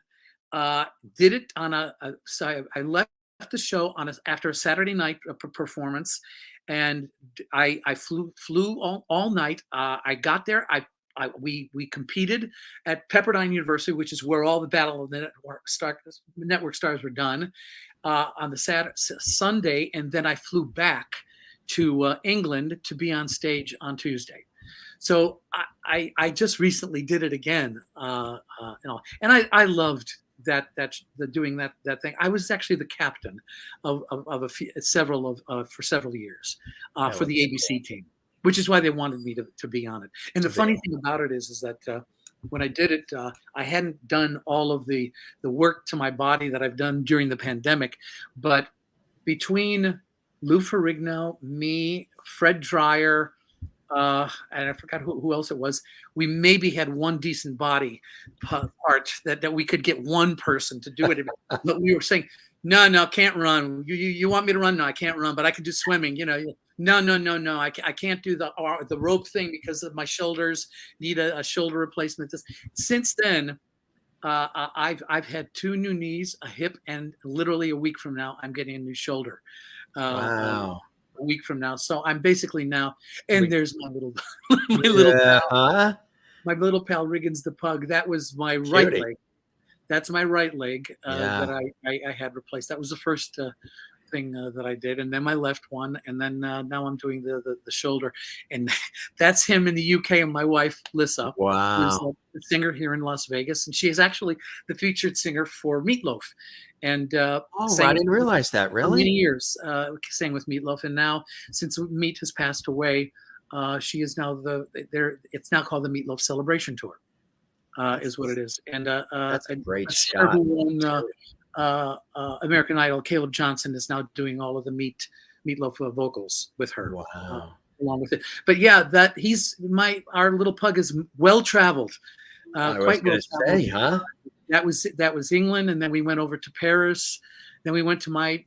did it on so I left the show after a Saturday night performance, and I flew all night. I got there. We competed at Pepperdine University, which is where all the Battle of the Network Stars were done, on the Sunday, and then I flew back to England to be on stage on Tuesday. So I just recently did it again, and I loved doing that thing. I was actually the captain of several years for the ABC team, which is why they wanted me to be on it. And the funny thing about it is that when I did it, I hadn't done all of the work to my body that I've done during the pandemic, but between Lou Ferrigno, me, Fred Dreyer, and I forgot who else it was, we maybe had one decent body part that we could get one person to do it. But we were saying, no, can't run. You want me to run? No, I can't run, but I can do swimming. No. I can't do the rope thing because of my shoulders. Need a shoulder replacement. Since then, I've had 2 new knees, a hip, and literally a week from now, I'm getting a new shoulder.
Wow.
A week from now, so I'm basically now. And there's my little, my little pal Riggins the pug. That was my right
Cutie.
leg. That's my right leg
Yeah.
that I had replaced. That was the first thing that I did, and then my left one, and then now I'm doing the shoulder, and that's him in the UK, and my wife Lissa, who's
Wow.
a singer here in Las Vegas, and she is actually the featured singer for Meatloaf, and
Oh, I
sang
didn't realize that.
for many
Really?
years, sang with Meatloaf, and now since Meat has passed away, she is now it's now called the Meatloaf Celebration Tour, is what it is, and
That's a great
a singer
shot.
who won American Idol, Caleb Johnson, is now doing all of the Meatloaf vocals with her,
Wow.
along with it. But yeah, our little pug is well traveled,
I was
quite well
going to
traveled.
say, huh?
That was England, and then we went over to Paris. Then we went to my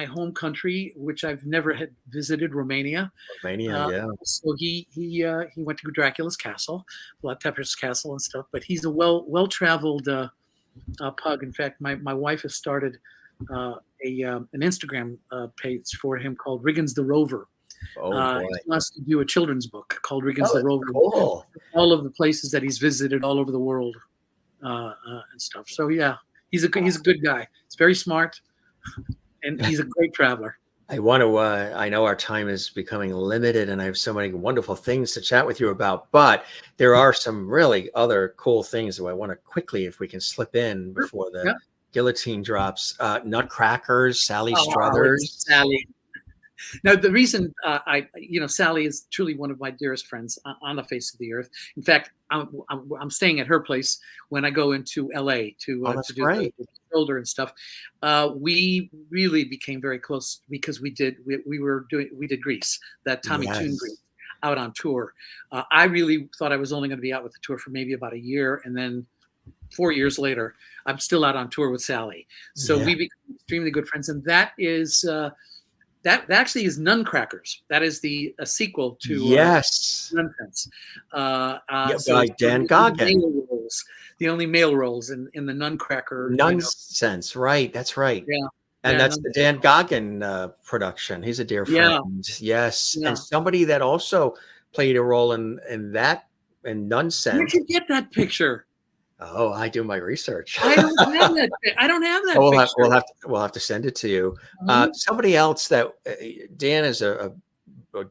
home country, which I've never had visited, Romania.
Romania, yeah.
So he went to Dracula's castle, Vlad Tepes' castle and stuff. But he's a well traveled pug. In fact, my wife has started an Instagram page for him called Riggins the Rover.
Oh, boy.
He wants to do a children's book called Riggins the Rover.
Cool.
All of the places that he's visited all over the world and stuff. So yeah, he's a good guy. He's very smart, and he's a great traveler.
I want to, I know our time is becoming limited and I have so many wonderful things to chat with you about, but there are some really other cool things that I want to quickly, if we can slip in before the guillotine drops. Nutcrackers, Sally Struthers.
Sally. Now, the reason Sally is truly one of my dearest friends on the face of the earth. In fact, I'm staying at her place when I go into LA to do the shoulder and stuff. We really became very close because we did Grease, that Tommy Tune Grease, out on tour. I really thought I was only going to be out with the tour for maybe about a year, and then 4 years later, I'm still out on tour with Sally. So we became extremely good friends, and that is. That actually is Nuncrackers. That is a sequel to Nonsense.
By Dan Goggin.
The only male roles in the Nuncracker.
Nonsense, right? That's right.
Yeah,
and that's the Dan Goggin production. He's a dear friend. Yes, and somebody that also played a role in that in Nonsense.
Where'd you get that picture?
Oh, I do my research.
I don't have that.
We'll have to send it to you. Somebody else that Dan is a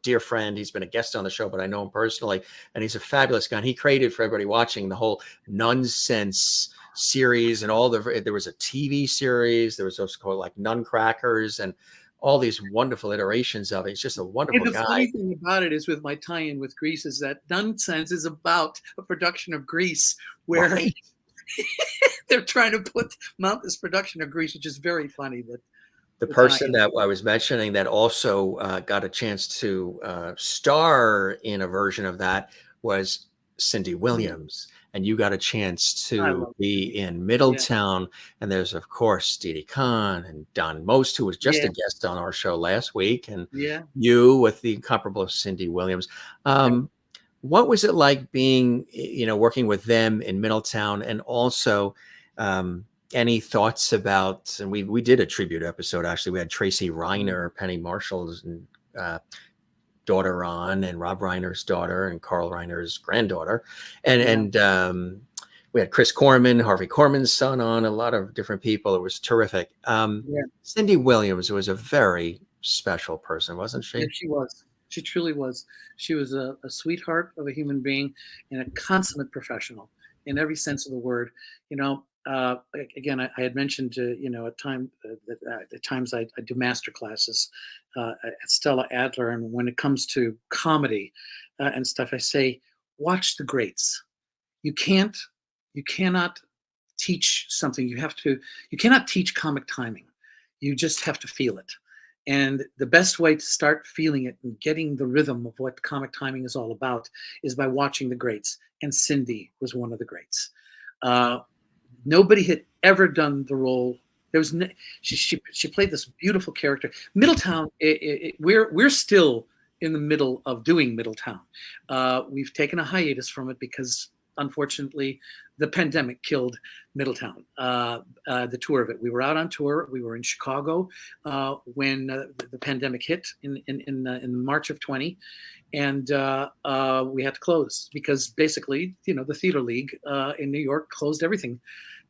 dear friend. He's been a guest on the show, but I know him personally, and he's a fabulous guy. And he created for everybody watching the whole Nonsense series and there was a TV series. There was also called like Nuncrackers and all these wonderful iterations of it. He's just a wonderful guy.
The funny thing about it is with my tie-in with Grease is that Nonsense is about a production of Grease where they're trying to mount this production of Grease, which is very funny. That
the person that I was mentioning that also got a chance to star in a version of that was Cindy Williams. And you got a chance to be in Middletown. And there's, of course, Didi Conn and Don Most, who was just a guest on our show last week. And you with the incomparable Cindy Williams. What was it like being, working with them in Middletown? And also any thoughts about, and we did a tribute episode, actually. We had Tracy Reiner, Penny Marshall's daughter on, and Rob Reiner's daughter, and Carl Reiner's granddaughter, and we had Chris Corman, Harvey Korman's son on, a lot of different people. It was terrific. Cindy Williams was a very special person, wasn't she?
Yeah, she was. She truly was. She was a sweetheart of a human being and a consummate professional in every sense of the word. Again, I had mentioned, at times I do master classes at Stella Adler, and when it comes to comedy and stuff, I say, watch the greats. You cannot teach something. You cannot teach comic timing. You just have to feel it. And the best way to start feeling it and getting the rhythm of what comic timing is all about is by watching the greats. And Cindy was one of the greats. Nobody had ever done the role. She played this beautiful character. Middletown. We're still in the middle of doing Middletown. We've taken a hiatus from it because unfortunately, the pandemic killed Middletown, the tour of it. We were out on tour. We were in Chicago when the pandemic hit in March of 20, and we had to close because basically, the Theater League in New York closed everything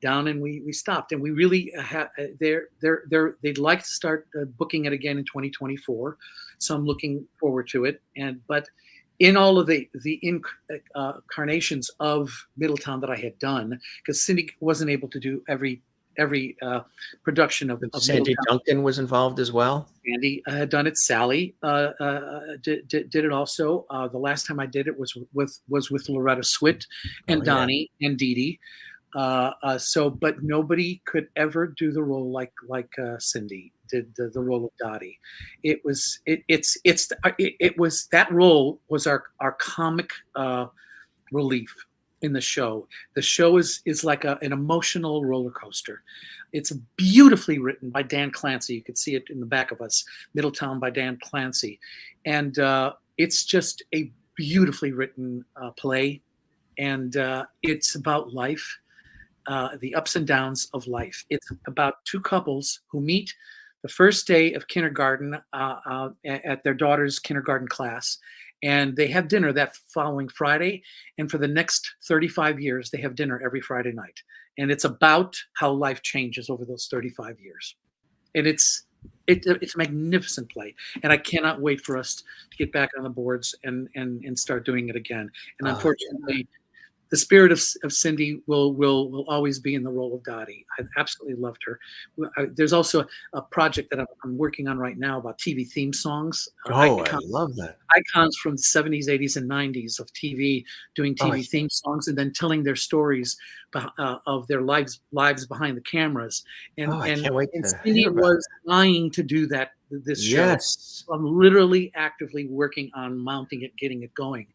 down, and we stopped. And we really had they'd like to start booking it again in 2024, so I'm looking forward to it. But in all of the incarnations of Middletown that I had done, because Cindy wasn't able to do every production of
Sandy
Middletown.
Duncan was involved as well.
Sandy had done it. Sally did it also. The last time I did it was with Loretta Swit and Donny and Didi. But nobody could ever do the role like Cindy did the role of Dottie. It was that role was our comic relief in the show. The show is like an emotional roller coaster. It's beautifully written by Dan Clancy. You could see it in the back of us, Middletown by Dan Clancy, and it's just a beautifully written play, and it's about life. The ups and downs of life. It's about two couples who meet the first day of kindergarten at their daughter's kindergarten class, and they have dinner that following Friday. And for the next 35 years, they have dinner every Friday night. And it's about how life changes over those 35 years. And it's a magnificent play, and I cannot wait for us to get back on the boards and start doing it again. And unfortunately, the spirit of Cindy will always be in the role of Dottie. I absolutely loved her. There's also a project that I'm working on right now about TV theme songs.
I love that.
Icons from the 70s, 80s, and 90s of TV, doing TV theme songs and then telling their stories of their lives behind the cameras. And
I can't wait to
Cindy was dying to do that this show.
Yes.
I'm literally actively working on mounting it, getting it going.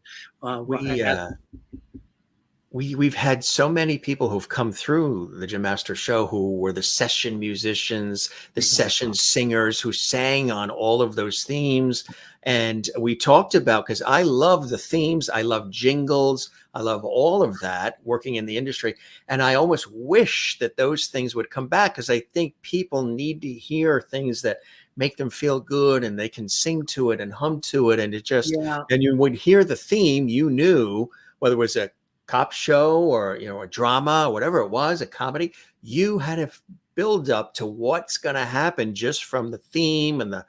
We've had so many people who've come through the Jim Master show who were the session musicians, the session singers who sang on all of those themes. And we talked about, because I love the themes, I love jingles, I love all of that working in the industry. And I almost wish that those things would come back, because I think people need to hear things that make them feel good and they can sing to it and hum to it. And it just, and you would hear the theme, you knew, whether it was a cop show or a drama, whatever it was, a comedy, you had to build up to what's going to happen just from the theme and the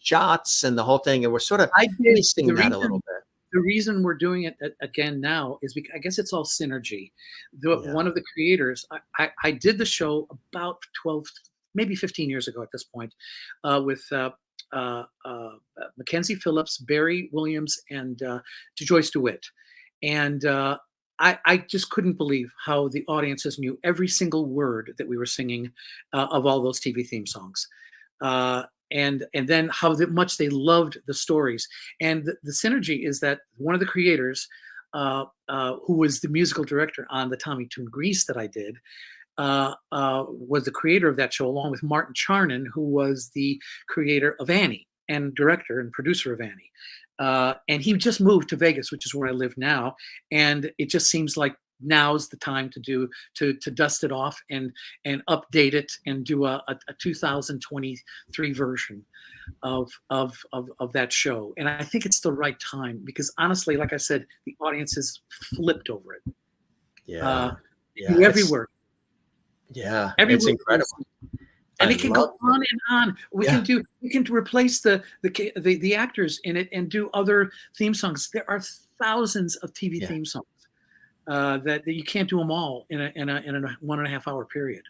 shots and the whole thing. And we're sort of missing that a little bit.
The reason we're doing it again now is because I guess it's all synergy. One of the creators, I did the show about 12, maybe 15 years ago at this point, with Mackenzie Phillips, Barry Williams, and Joyce DeWitt. And I just couldn't believe how the audiences knew every single word that we were singing of all those TV theme songs. And then how much they loved the stories. And the synergy is that one of the creators, who was the musical director on the Tommy Tune Grease that I did, was the creator of that show, along with Martin Charnin, who was the creator of Annie and director and producer of Annie. And he just moved to Vegas, which is where I live now. And it just seems like now's the time to dust it off and update it and do a 2023 version of that show. And I think it's the right time, because honestly, like I said, the audience has flipped over it. Every word.
It's incredible.
And it can go on and on. We can replace the actors in it and do other theme songs. There are thousands of TV theme songs that you can't do them all in a 1.5 hour period.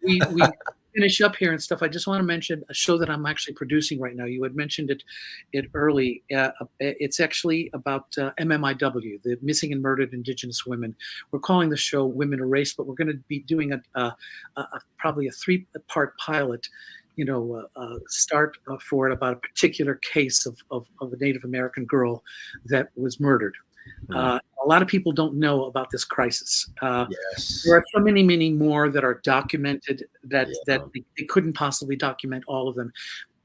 We finish up here and stuff. I just want to mention a show that I'm actually producing right now. You had mentioned it early. It's actually about MMIW, the Missing and Murdered Indigenous Women. We're calling the show Women Erased, but we're going to be doing probably a 3-part pilot, start for it, about a particular case of a Native American girl that was murdered. A lot of people don't know about this crisis. There are so many more that are documented that they couldn't possibly document all of them.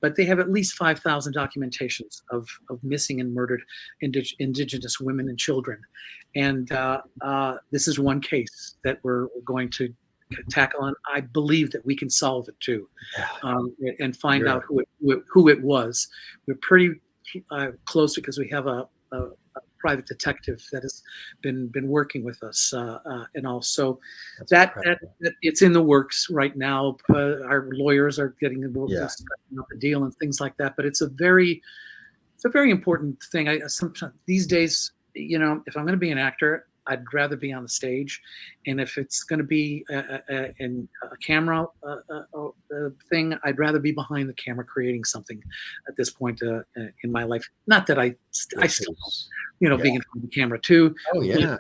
but they have at least 5,000 documentations of missing and murdered Indigenous women and children. And this is one case that we're going to tackle, and I believe that we can solve it too, and find out who it was. We're pretty close because we have a private detective that has been working with us, and also that it's in the works right now. Our lawyers are getting involved in a deal and things like that. But it's a very important thing. I sometimes these days, if I'm going to be an actor, I'd rather be on the stage, and if it's going to be in a camera thing, I'd rather be behind the camera creating something at this point in my life. Not that I still, being in front of the camera too.
Oh yeah.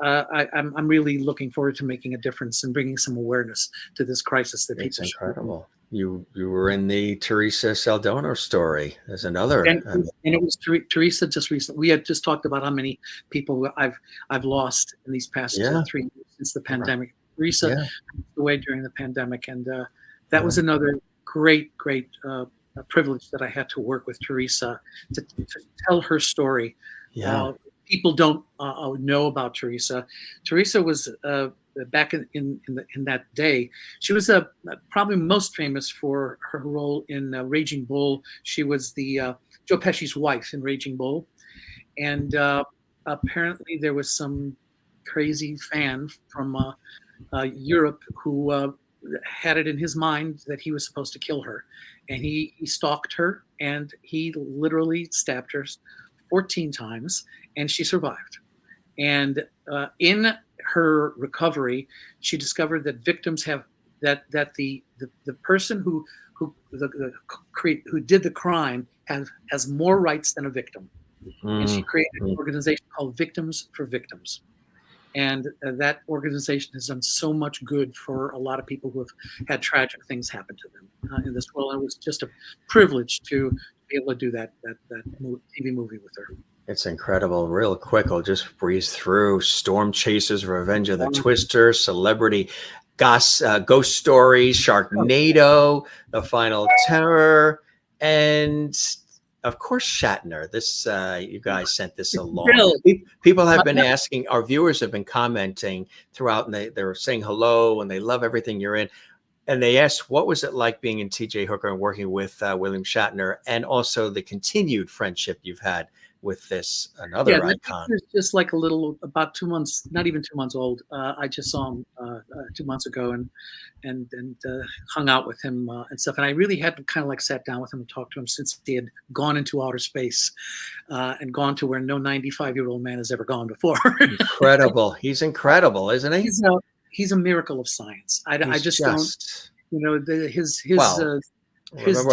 I'm really looking forward to making a difference and bringing some awareness to this crisis that
It's
people.
incredible. You were in the Teresa Saldana story. There's another,
and it was Teresa just recently. We had just talked about how many people I've lost in these past 3 years since the pandemic. Teresa passed away during the pandemic, and that was another great privilege that I had to work with Teresa to tell her story. People don't know about Teresa. Teresa was back in that day. She was probably most famous for her role in Raging Bull. She was the Joe Pesci's wife in Raging Bull, and apparently there was some crazy fan from Europe who had it in his mind that he was supposed to kill her, and he stalked her, and he literally stabbed her 14 times, and she survived. And in her recovery, she discovered that victims have that the person who did the crime has more rights than a victim. And she created an organization called Victims for Victims. And that organization has done so much good for a lot of people who have had tragic things happen to them in this world. And it was just a privilege to be able to do that TV movie with her.
It's incredible. Real quick, I'll just breeze through Storm Chasers, Revenge of the Twister, Celebrity Ghost Stories, Sharknado, The Final Terror, and of course Shatner. This you guys sent this along.
Really?
People have been asking, our viewers have been commenting throughout, and they're saying hello and they love everything you're in. And they asked, what was it like being in T.J. Hooker and working with William Shatner, and also the continued friendship you've had with this another icon?
It's just like about 2 months, not even 2 months old. I just saw him 2 months ago and hung out with him and stuff. And I really hadn't kind of like sat down with him and talked to him since he had gone into outer space and gone to where no 95-year-old man has ever gone before.
Incredible. He's incredible, isn't he?
He's a miracle of science. I just don't, his
remember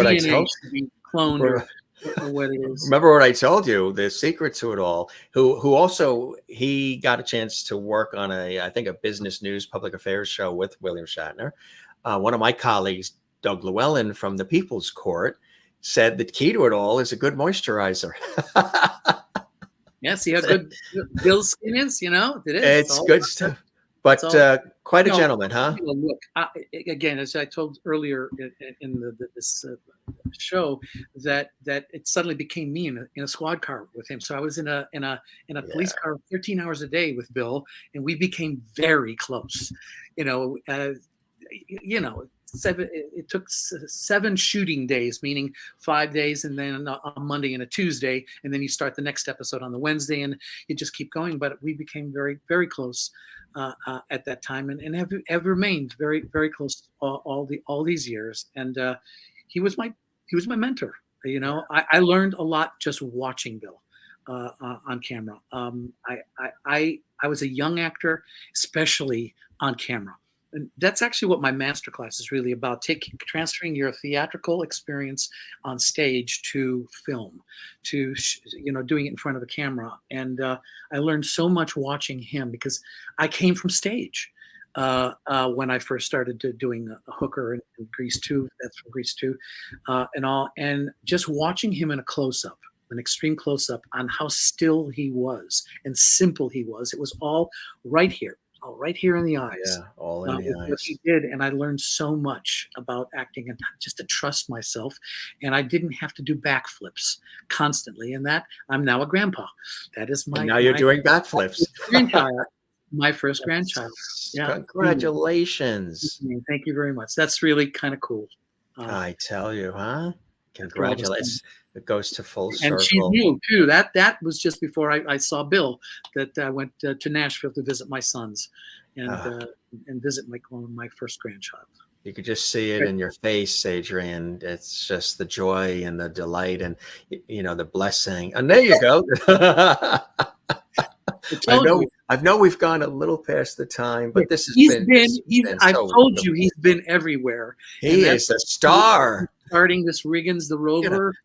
DNA should be cloned or what it is.
Remember what I told you, the secret to it all, who also, he got a chance to work on I think a business news public affairs show with William Shatner. One of my colleagues, Doug Llewellyn from the People's Court, said the key to it all is a good moisturizer.
Yeah, see how good Bill's skin is, Did it?
It's good stuff. But quite a gentleman, huh?
Look, again, as I told earlier in this show, that it suddenly became me in a squad car with him. So I was in a police car 13 hours a day with Bill, and we became very close. It took 7 shooting days, meaning 5 days, and then a Monday and a Tuesday, and then you start the next episode on the Wednesday, and you just keep going. But we became very, very close at that time, and have remained very, very close all these years. And he was my mentor. I learned a lot just watching Bill on camera. I was a young actor, especially on camera. And that's actually what my masterclass is really about, transferring your theatrical experience on stage to film, to doing it in front of a camera. And I learned so much watching him, because I came from stage when I first started doing a Hooker and Grease 2, that's from Grease 2, and just watching him in a close-up, an extreme close-up on how still he was and simple he was. It was all right here right here in the eyes.
Yeah, all in the
With what he
eyes.
did, and I learned so much about acting and just to trust myself, and I didn't have to do backflips constantly. And that I'm now a grandpa. That is
And
my
now you're doing backflips.
grandchild, my first grandchild. Yeah,
Congratulations.
thank you very much. That's really kind of cool.
I tell you, huh?
After all this time.
Congratulations. It goes to full
And she's
circle.
new too. That was just before I saw Bill. That I went to Nashville to visit my sons, and visit one of my first grandchild.
You could just see it in your face, Adrian. It's just the joy and the delight and, the blessing. And there you go. I know we've gone a little past the time, but this has been
I've
so
told you
wonderful.
he's been everywhere.
He is a star.
Starting this Riggins the Rover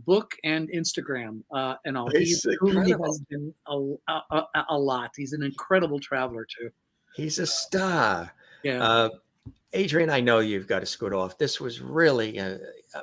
book and Instagram and all. He truly has been a lot. He's an incredible traveler too.
He's a star.
Yeah.
Adrian, I know you've got to scoot off. This was really,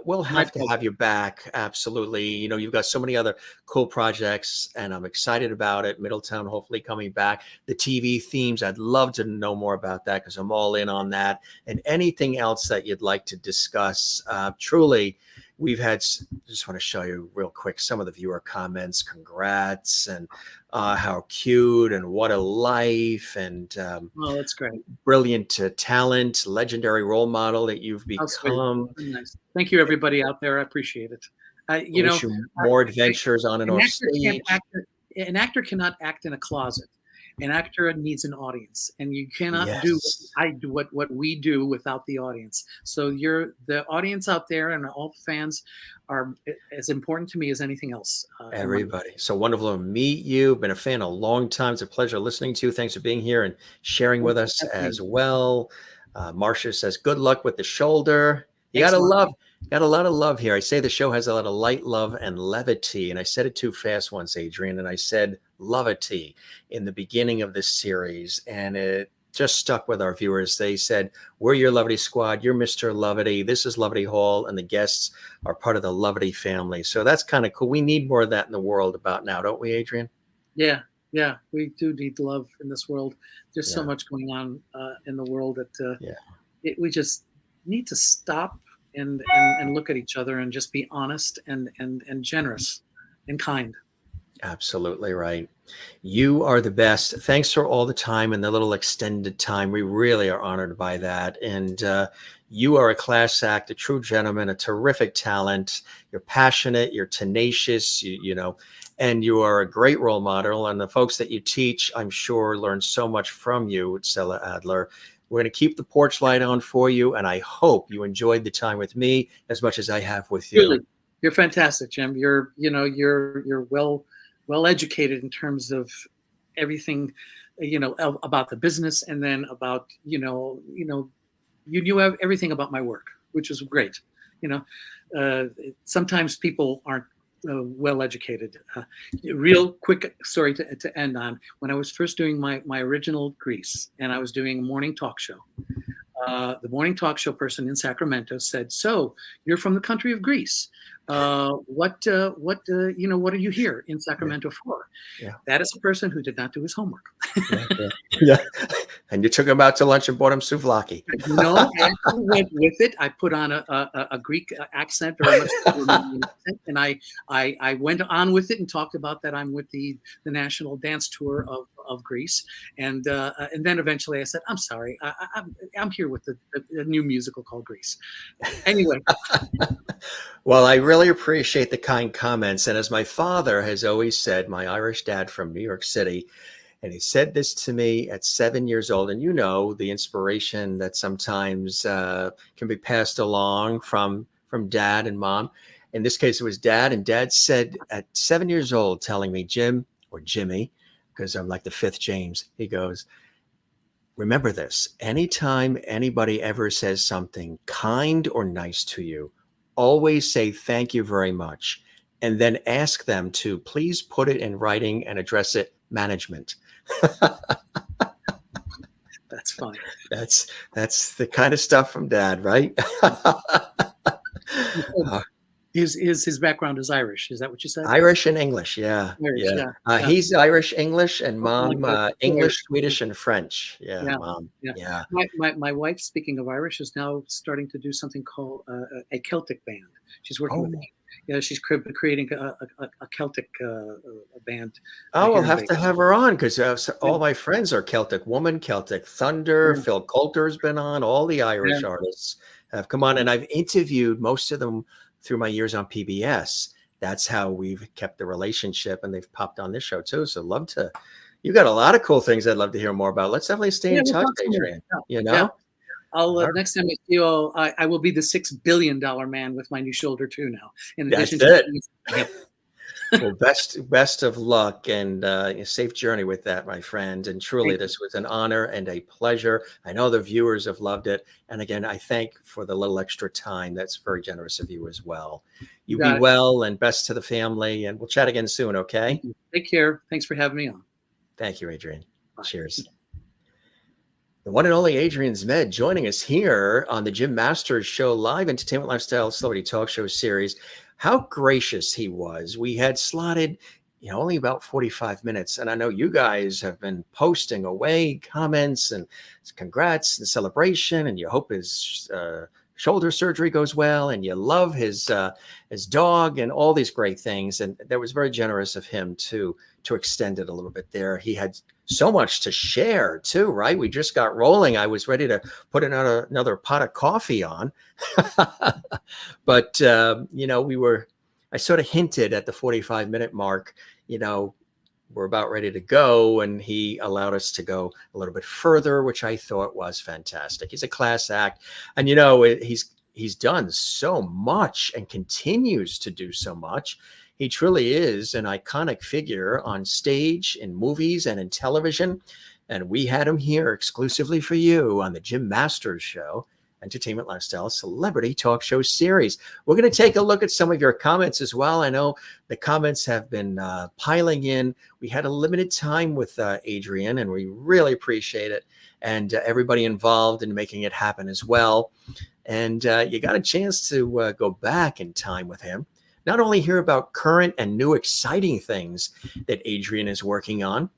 we'll have to have you back. Absolutely. You've got so many other cool projects and I'm excited about it. Middletown, hopefully coming back. The TV themes, I'd love to know more about that because I'm all in on that. And anything else that you'd like to discuss. Truly, we've had, just want to show you real quick some of the viewer comments. Congrats and how cute and what a life and
that's great.
Brilliant talent, legendary role model that you've become.
Nice. Thank you, everybody out there. I appreciate it.
Wish you more adventures on and off stage.
An actor cannot act in a closet. An actor needs an audience, and you cannot do what we do without the audience. So the audience out there and all the fans are as important to me as anything else.
Everybody. So wonderful to meet you. Been a fan a long time. It's a pleasure listening to you. Thanks for being here and sharing with us as well. Marcia says, good luck with the shoulder. You got a lot of love here. I say the show has a lot of light, love, and levity. And I said it too fast once, Adrian, and I said levity in the beginning of this series. And it just stuck with our viewers. They said, we're your Levity Squad. You're Mr. Levity. This is Levity Hall. And the guests are part of the Levity family. So that's kind of cool. We need more of that in the world about now, don't we, Adrian?
Yeah. We do need love in this world. There's so much going on in the world that we just need to stop and look at each other and just be honest and generous and kind.
Absolutely right. You are the best. Thanks for all the time and the little extended time. We really are honored by that. And you are a class act, a true gentleman, a terrific talent. You're passionate, you're tenacious, and you are a great role model. And the folks that you teach, I'm sure, learn so much from you, Stella Adler. We're going to keep the porch light on for you, and I hope you enjoyed the time with me as much as I have with you.
Really, you're fantastic, Jim. You're well educated in terms of everything, about the business, and then about you knew everything about my work, which is great. Sometimes people aren't well educated. Real quick story to end on. When I was first doing my original Grease, and I was doing a morning talk show, the morning talk show person in Sacramento said, "So you're from the country of Greece. What are you here in Sacramento for?"
Yeah.
That is a person who did not do his homework.
Yeah. And you took him out to lunch and bought him souvlaki.
No, I actually went with it. I put on a Greek accent, very much accent, and I went on with it and talked about that I'm with the national dance tour of Greece, and then eventually I said, "I'm sorry, I'm here with the new musical called Grease." Anyway.
Well, I really appreciate the kind comments. And as my father has always said, my Irish dad from New York City, and he said this to me at 7 years old. And the inspiration that sometimes can be passed along from dad and mom. In this case, it was dad. And dad said at 7 years old, telling me, Jim, or Jimmy, because I'm like the fifth James, he goes, remember this, anytime anybody ever says something kind or nice to you, always say thank you very much, and then ask them to please put it in writing and address it management.
That's funny.
That's the kind of stuff from dad, right?
his background is Irish. Is that what you said?
Irish and English, yeah,
Irish,
yeah.
yeah, yeah.
He's Irish, English, and
Oh my
mom,
God, two
English,
Irish people.
Swedish, and French. Yeah,
Yeah,
mom.
yeah.
Yeah.
My wife, speaking of Irish, is now starting to do something called a Celtic band. She's working with,
Oh,
she's creating a Celtic band
We'll
here in
have to
Vegas.
have her on because
Yeah,
all my friends are Celtic Woman, Celtic Thunder.
yeah,
Phil Coulter's been on. All the
yeah.
Irish artists have come on, and I've interviewed most of them through my years on PBS. That's how we've kept the relationship, and they've popped on this show too. So love to. You got a lot of cool things I'd love to hear more about. Let's definitely stay
Yeah,
in
we'll
touch,
talk some more.
Adrian.
Yeah,
You
yeah.
know.
I'll
All
next time I see you, I will be the $6 billion man with my new shoulder too now. In
That's
addition to
it. Well, best of luck and a safe journey with that, my friend. And truly,
thank you.
this was an honor and a pleasure. I know the viewers have loved it. And again, I thank for the little extra time. That's very generous of you as well. You be
Got it.
well and best to the family. And we'll chat again soon, okay?
Take care. Thanks for having me on.
Thank you, Adrian.
Bye.
Cheers. The one and only Adrian Zmed joining us here on the Jim Masters Show live entertainment lifestyle celebrity talk show series. How gracious he was. We had slotted, only about 45 minutes. And I know you guys have been posting away comments and congrats and celebration. And you hope his shoulder surgery goes well. And you love his dog and all these great things. And that was very generous of him to extend it a little bit there. He had so much to share too, right? We just got rolling. I was ready to put another pot of coffee on. But, I sort of hinted at the 45-minute mark, we're about ready to go. And he allowed us to go a little bit further, which I thought was fantastic. He's a class act. And, he's done so much and continues to do so much. He truly is an iconic figure on stage, in movies, and in television. And we had him here exclusively for you on the Jim Masters Show, Entertainment Lifestyle Celebrity Talk Show Series. We're going to take a look at some of your comments as well. I know the comments have been piling in. We had a limited time with Adrian, and we really appreciate it. And everybody involved in making it happen as well. And you got a chance to go back in time with him. Not only hear about current and new exciting things that Adrian is working on,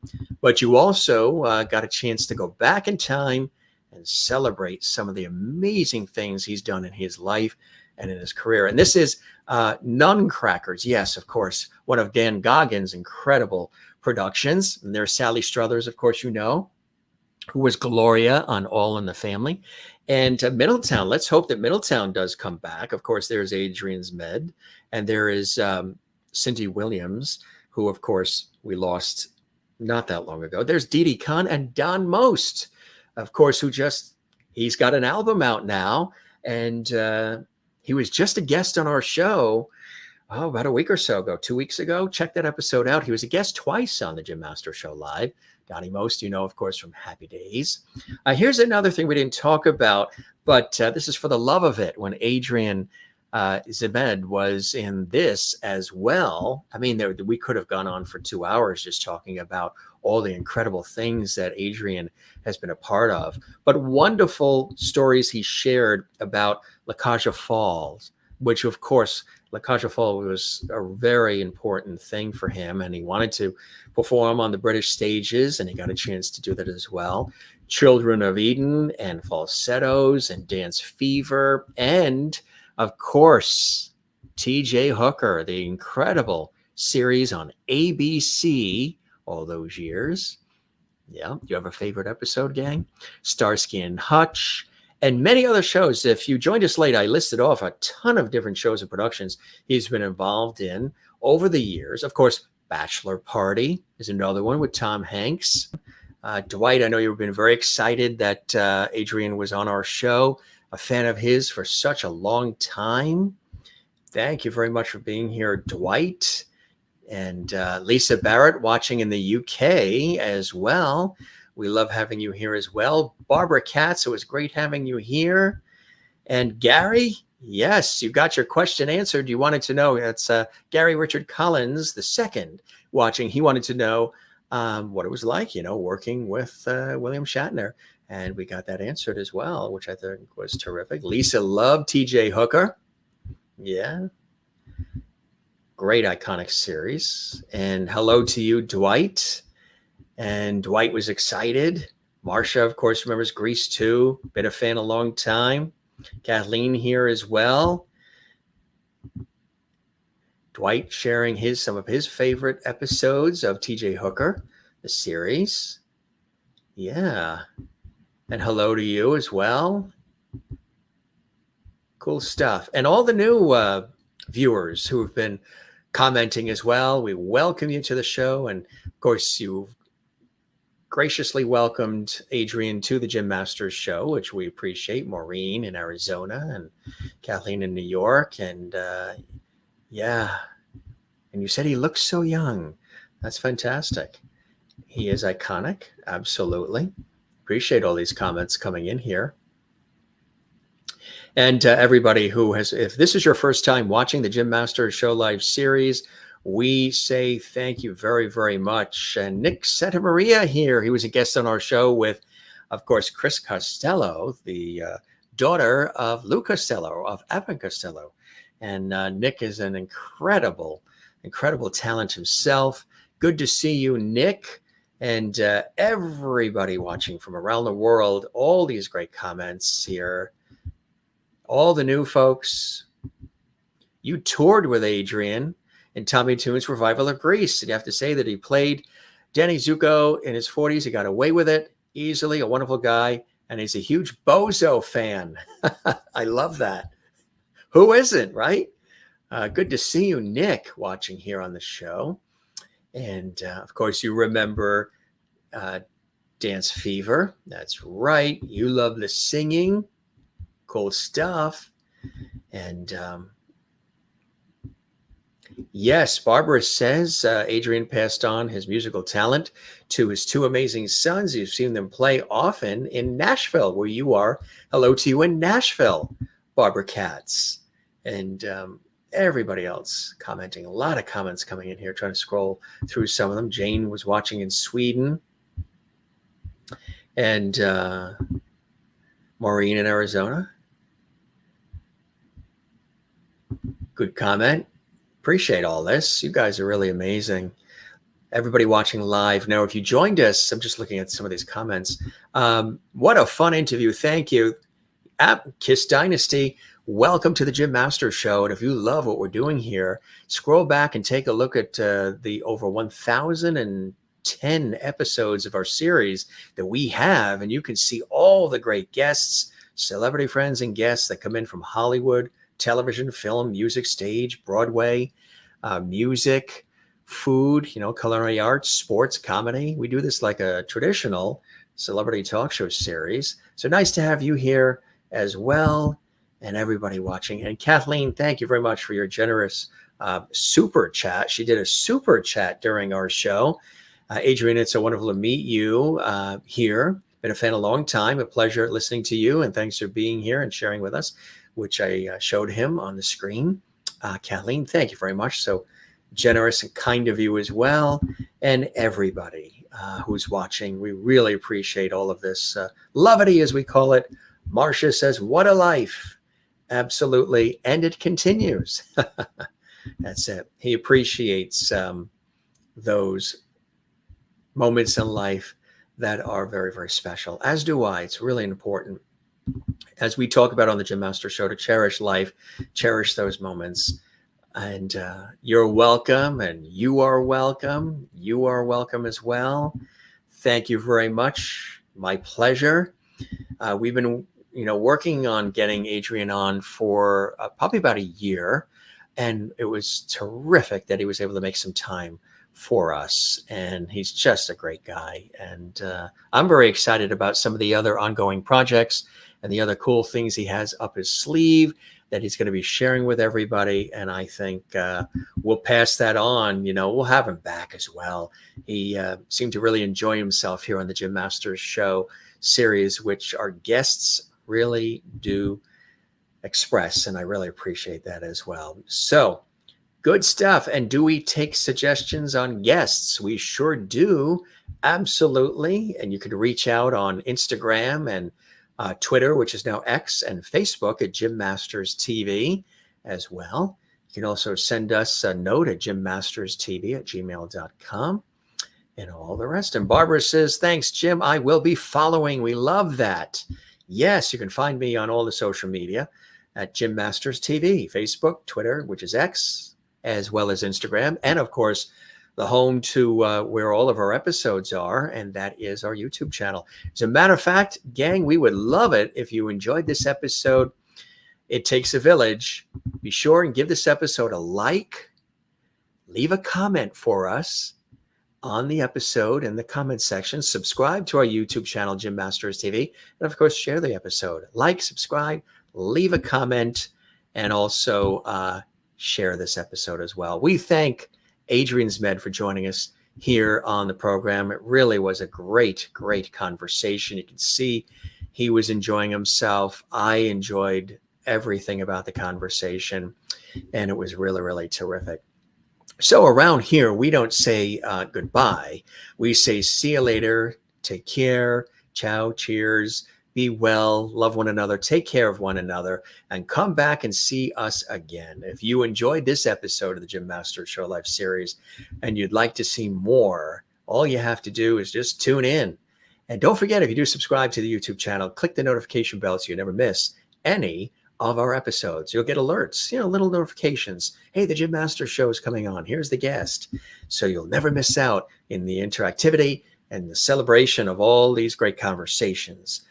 but you also got a chance to go back in time and celebrate some of the amazing things he's done in his life and in his career. And this is Nuncrackers. Yes, of course, one of Dan Goggins' incredible productions. And there's Sally Struthers, of course, who was Gloria on All in the Family. And Middletown, let's hope that Middletown does come back. Of course, there's Adrian Zmed, and there is Cindy Williams, who, of course, we lost not that long ago. There's Didi, Conn, and Don Most, of course, he's got an album out now. And he was just a guest on our show about a week or so ago, 2 weeks ago. Check that episode out. He was a guest twice on the Jim Masters Show Live. Donny Most, of course, from Happy Days. Here's another thing we didn't talk about, but this is for the love of it. When Adrian Zmed was in this as well, I mean, we could have gone on for 2 hours just talking about all the incredible things that Adrian has been a part of, but wonderful stories he shared about Cage Aux Folles, which, of course, Cage Aux Folles was a very important thing for him, and he wanted to perform on the British stages, and he got a chance to do that as well. Children of Eden and Falsettos and Dance Fever, and, of course, T.J. Hooker, the incredible series on ABC all those years. Yeah, you have a favorite episode, gang? Starsky and Hutch, and many other shows. If you joined us late, I listed off a ton of different shows and productions he's been involved in over the years. Of course, Bachelor Party is another one with Tom Hanks. Dwight, I know you've been very excited that Adrian was on our show, a fan of his for such a long time. Thank you very much for being here, Dwight. And Lisa Barrett watching in the UK as well. We love having you here as well. Barbara Katz, it was great having you here. And Gary, yes, you got your question answered. You wanted to know. That's Gary Richard Collins II watching. He wanted to know what it was like, working with William Shatner. And we got that answered as well, which I think was terrific. Lisa loved T.J. Hooker. Yeah. Great iconic series. And hello to you, Dwight. And Dwight was excited. Marsha, of course, remembers Grease too. Been a fan a long time. Kathleen here as well. Dwight sharing some of his favorite episodes of TJ Hooker, the series. Yeah. And hello to you as well. Cool stuff. And all the new viewers who have been commenting as well, we welcome you to the show. And of course, you graciously welcomed Adrian to the Jim Masters show, which we appreciate. Maureen in Arizona and Kathleen in New York. And yeah. And you said he looks so young. That's fantastic. He is iconic. Absolutely. Appreciate all these comments coming in here. And everybody who has, if this is your first time watching the Jim Masters Show Live series, we say thank you very, very much. And Nick Santamaria here, he was a guest on our show with, of course, Chris Costello, the daughter of Lou Costello, of Abbott Costello. And Nick is an incredible talent himself. Good to see you, Nick. And everybody watching from around the world, all these great comments here. All the new folks. You toured with Adrian in Tommy Toon's revival of Grease. And you have to say that he played Danny Zuko in his 40s. He got away with it easily, a wonderful guy. And he's a huge Bozo fan. I love that. Who isn't, right? Good to see you, Nick, watching here on the show. And of course, you remember Dance Fever. That's right. You love the singing. Cool stuff. And yes, Barbara says Adrian passed on his musical talent to his two amazing sons. You've seen them play often in Nashville, where you are. Hello to you in Nashville, Barbara Katz. And everybody else commenting. A lot of comments coming in here, trying to scroll through some of them. Jane was watching in Sweden. And Maureen in Arizona. Good comment. Appreciate all this. You guys are really amazing. Everybody watching live. Now, if you joined us, I'm just looking at some of these comments. What a fun interview. Thank you. Kiss Dynasty, welcome to the Jim Masters Show. And if you love what we're doing here, scroll back and take a look at the over 1,010 episodes of our series that we have. And you can see all the great guests, celebrity friends and guests that come in from Hollywood, television, film, music, stage, Broadway, music, food, culinary arts, sports, comedy. We do this like a traditional celebrity talk show series. So nice to have you here as well, and everybody watching. And Kathleen, thank you very much for your generous super chat. She did a super chat during our show. Adrian, it's so wonderful to meet you here. Been a fan a long time. A pleasure listening to you, and thanks for being here and sharing with us, which I showed him on the screen. Kathleen, thank you very much. So generous and kind of you as well. And everybody who's watching, we really appreciate all of this levity, as we call it. Marcia says, what a life. Absolutely. And it continues. That's it. He appreciates those moments in life that are very, very special, as do I. It's really important, as we talk about on the Jim Masters Show, to cherish life, cherish those moments. And you're welcome, and you are welcome. You are welcome as well. Thank you very much. My pleasure. We've been, working on getting Adrian on for probably about a year, and it was terrific that he was able to make some time for us. And he's just a great guy. And I'm very excited about some of the other ongoing projects and the other cool things he has up his sleeve that he's going to be sharing with everybody. And I think we'll pass that on. We'll have him back as well. He seemed to really enjoy himself here on the Jim Masters Show series, which our guests really do express. And I really appreciate that as well. So good stuff. And do we take suggestions on guests? We sure do. Absolutely. And you can reach out on Instagram and Twitter, which is now X, and Facebook at Jim Masters TV as well. You can also send us a note at jimmasterstv@gmail.com and all the rest. And Barbara says, thanks, Jim. I will be following. We love that. Yes, you can find me on all the social media at Jim Masters TV, Facebook, Twitter, which is X, as well as Instagram. And of course, the home to where all of our episodes are, and that is our YouTube channel. As a matter of fact, gang, we would love it if you enjoyed this episode. It takes a village. Be sure and give this episode a like. Leave a comment for us on the episode in the comment section. Subscribe to our YouTube channel, Jim Masters TV. And of course, share the episode. Like, subscribe, leave a comment, and also share this episode as well. We thank Adrian Zmed for joining us here on the program. It really was a great, great conversation. You can see he was enjoying himself. I enjoyed everything about the conversation, and it was really, really terrific. So around here, we don't say goodbye. We say see you later, take care, ciao, cheers, be well, love one another, take care of one another, and come back and see us again. If you enjoyed this episode of the Jim Masters Show Live series and you'd like to see more, all you have to do is just tune in. And don't forget, if you do subscribe to the YouTube channel, click the notification bell so you never miss any of our episodes. You'll get alerts, little notifications. Hey, the Jim Masters Show is coming on. Here's the guest. So you'll never miss out in the interactivity and the celebration of all these great conversations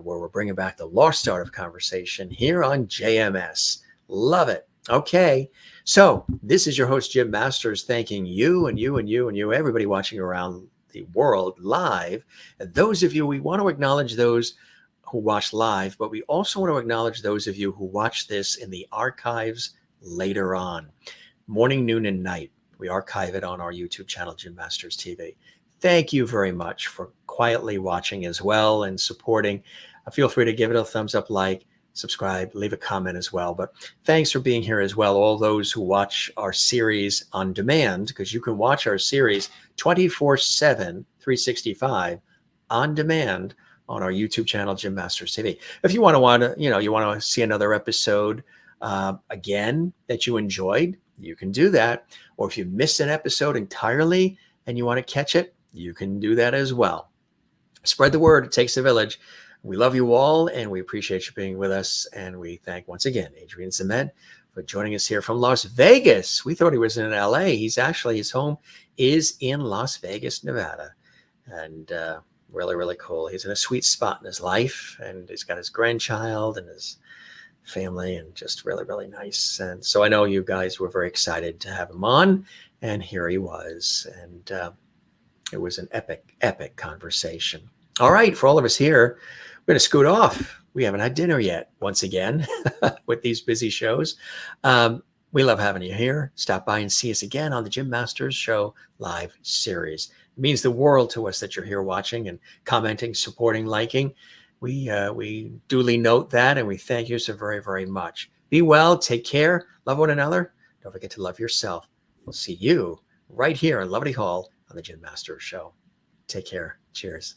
where we're bringing back the lost art of conversation here on JMS. Love it. Okay. So this is your host, Jim Masters, thanking you and you and you and you, everybody watching around the world live. And those of you, we want to acknowledge those who watch live, but we also want to acknowledge those of you who watch this in the archives later on, morning, noon, and night. We archive it on our YouTube channel, Jim Masters TV. Thank you very much for quietly watching as well and supporting. Feel free to give it a thumbs up, like, subscribe, leave a comment as well. But thanks for being here as well. All those who watch our series on demand, because you can watch our series 24/7, 365 on demand on our YouTube channel, Jim Masters TV. If you want to see another episode again that you enjoyed, you can do that. Or if you missed an episode entirely and you want to catch it, you can do that as well. Spread the word. It takes a village. We love you all, and we appreciate you being with us. And we thank once again Adrian Zmed for joining us here from Las Vegas. We thought he was in LA. His home is in Las Vegas, Nevada. And really, really cool. He's in a sweet spot in his life, and he's got his grandchild and his family, and just really, really nice. And so I know you guys were very excited to have him on, and here he was. And it was an epic, epic conversation. All right, for all of us here, we're going to scoot off. We haven't had dinner yet, once again, with these busy shows. We love having you here. Stop by and see us again on the Jim Masters Show Live series. It means the world to us that you're here watching and commenting, supporting, liking. We duly note that, and we thank you so very, very much. Be well, take care, love one another. Don't forget to love yourself. We'll see you right here in Lovely Hall on the Jim Masters Show. Take care. Cheers.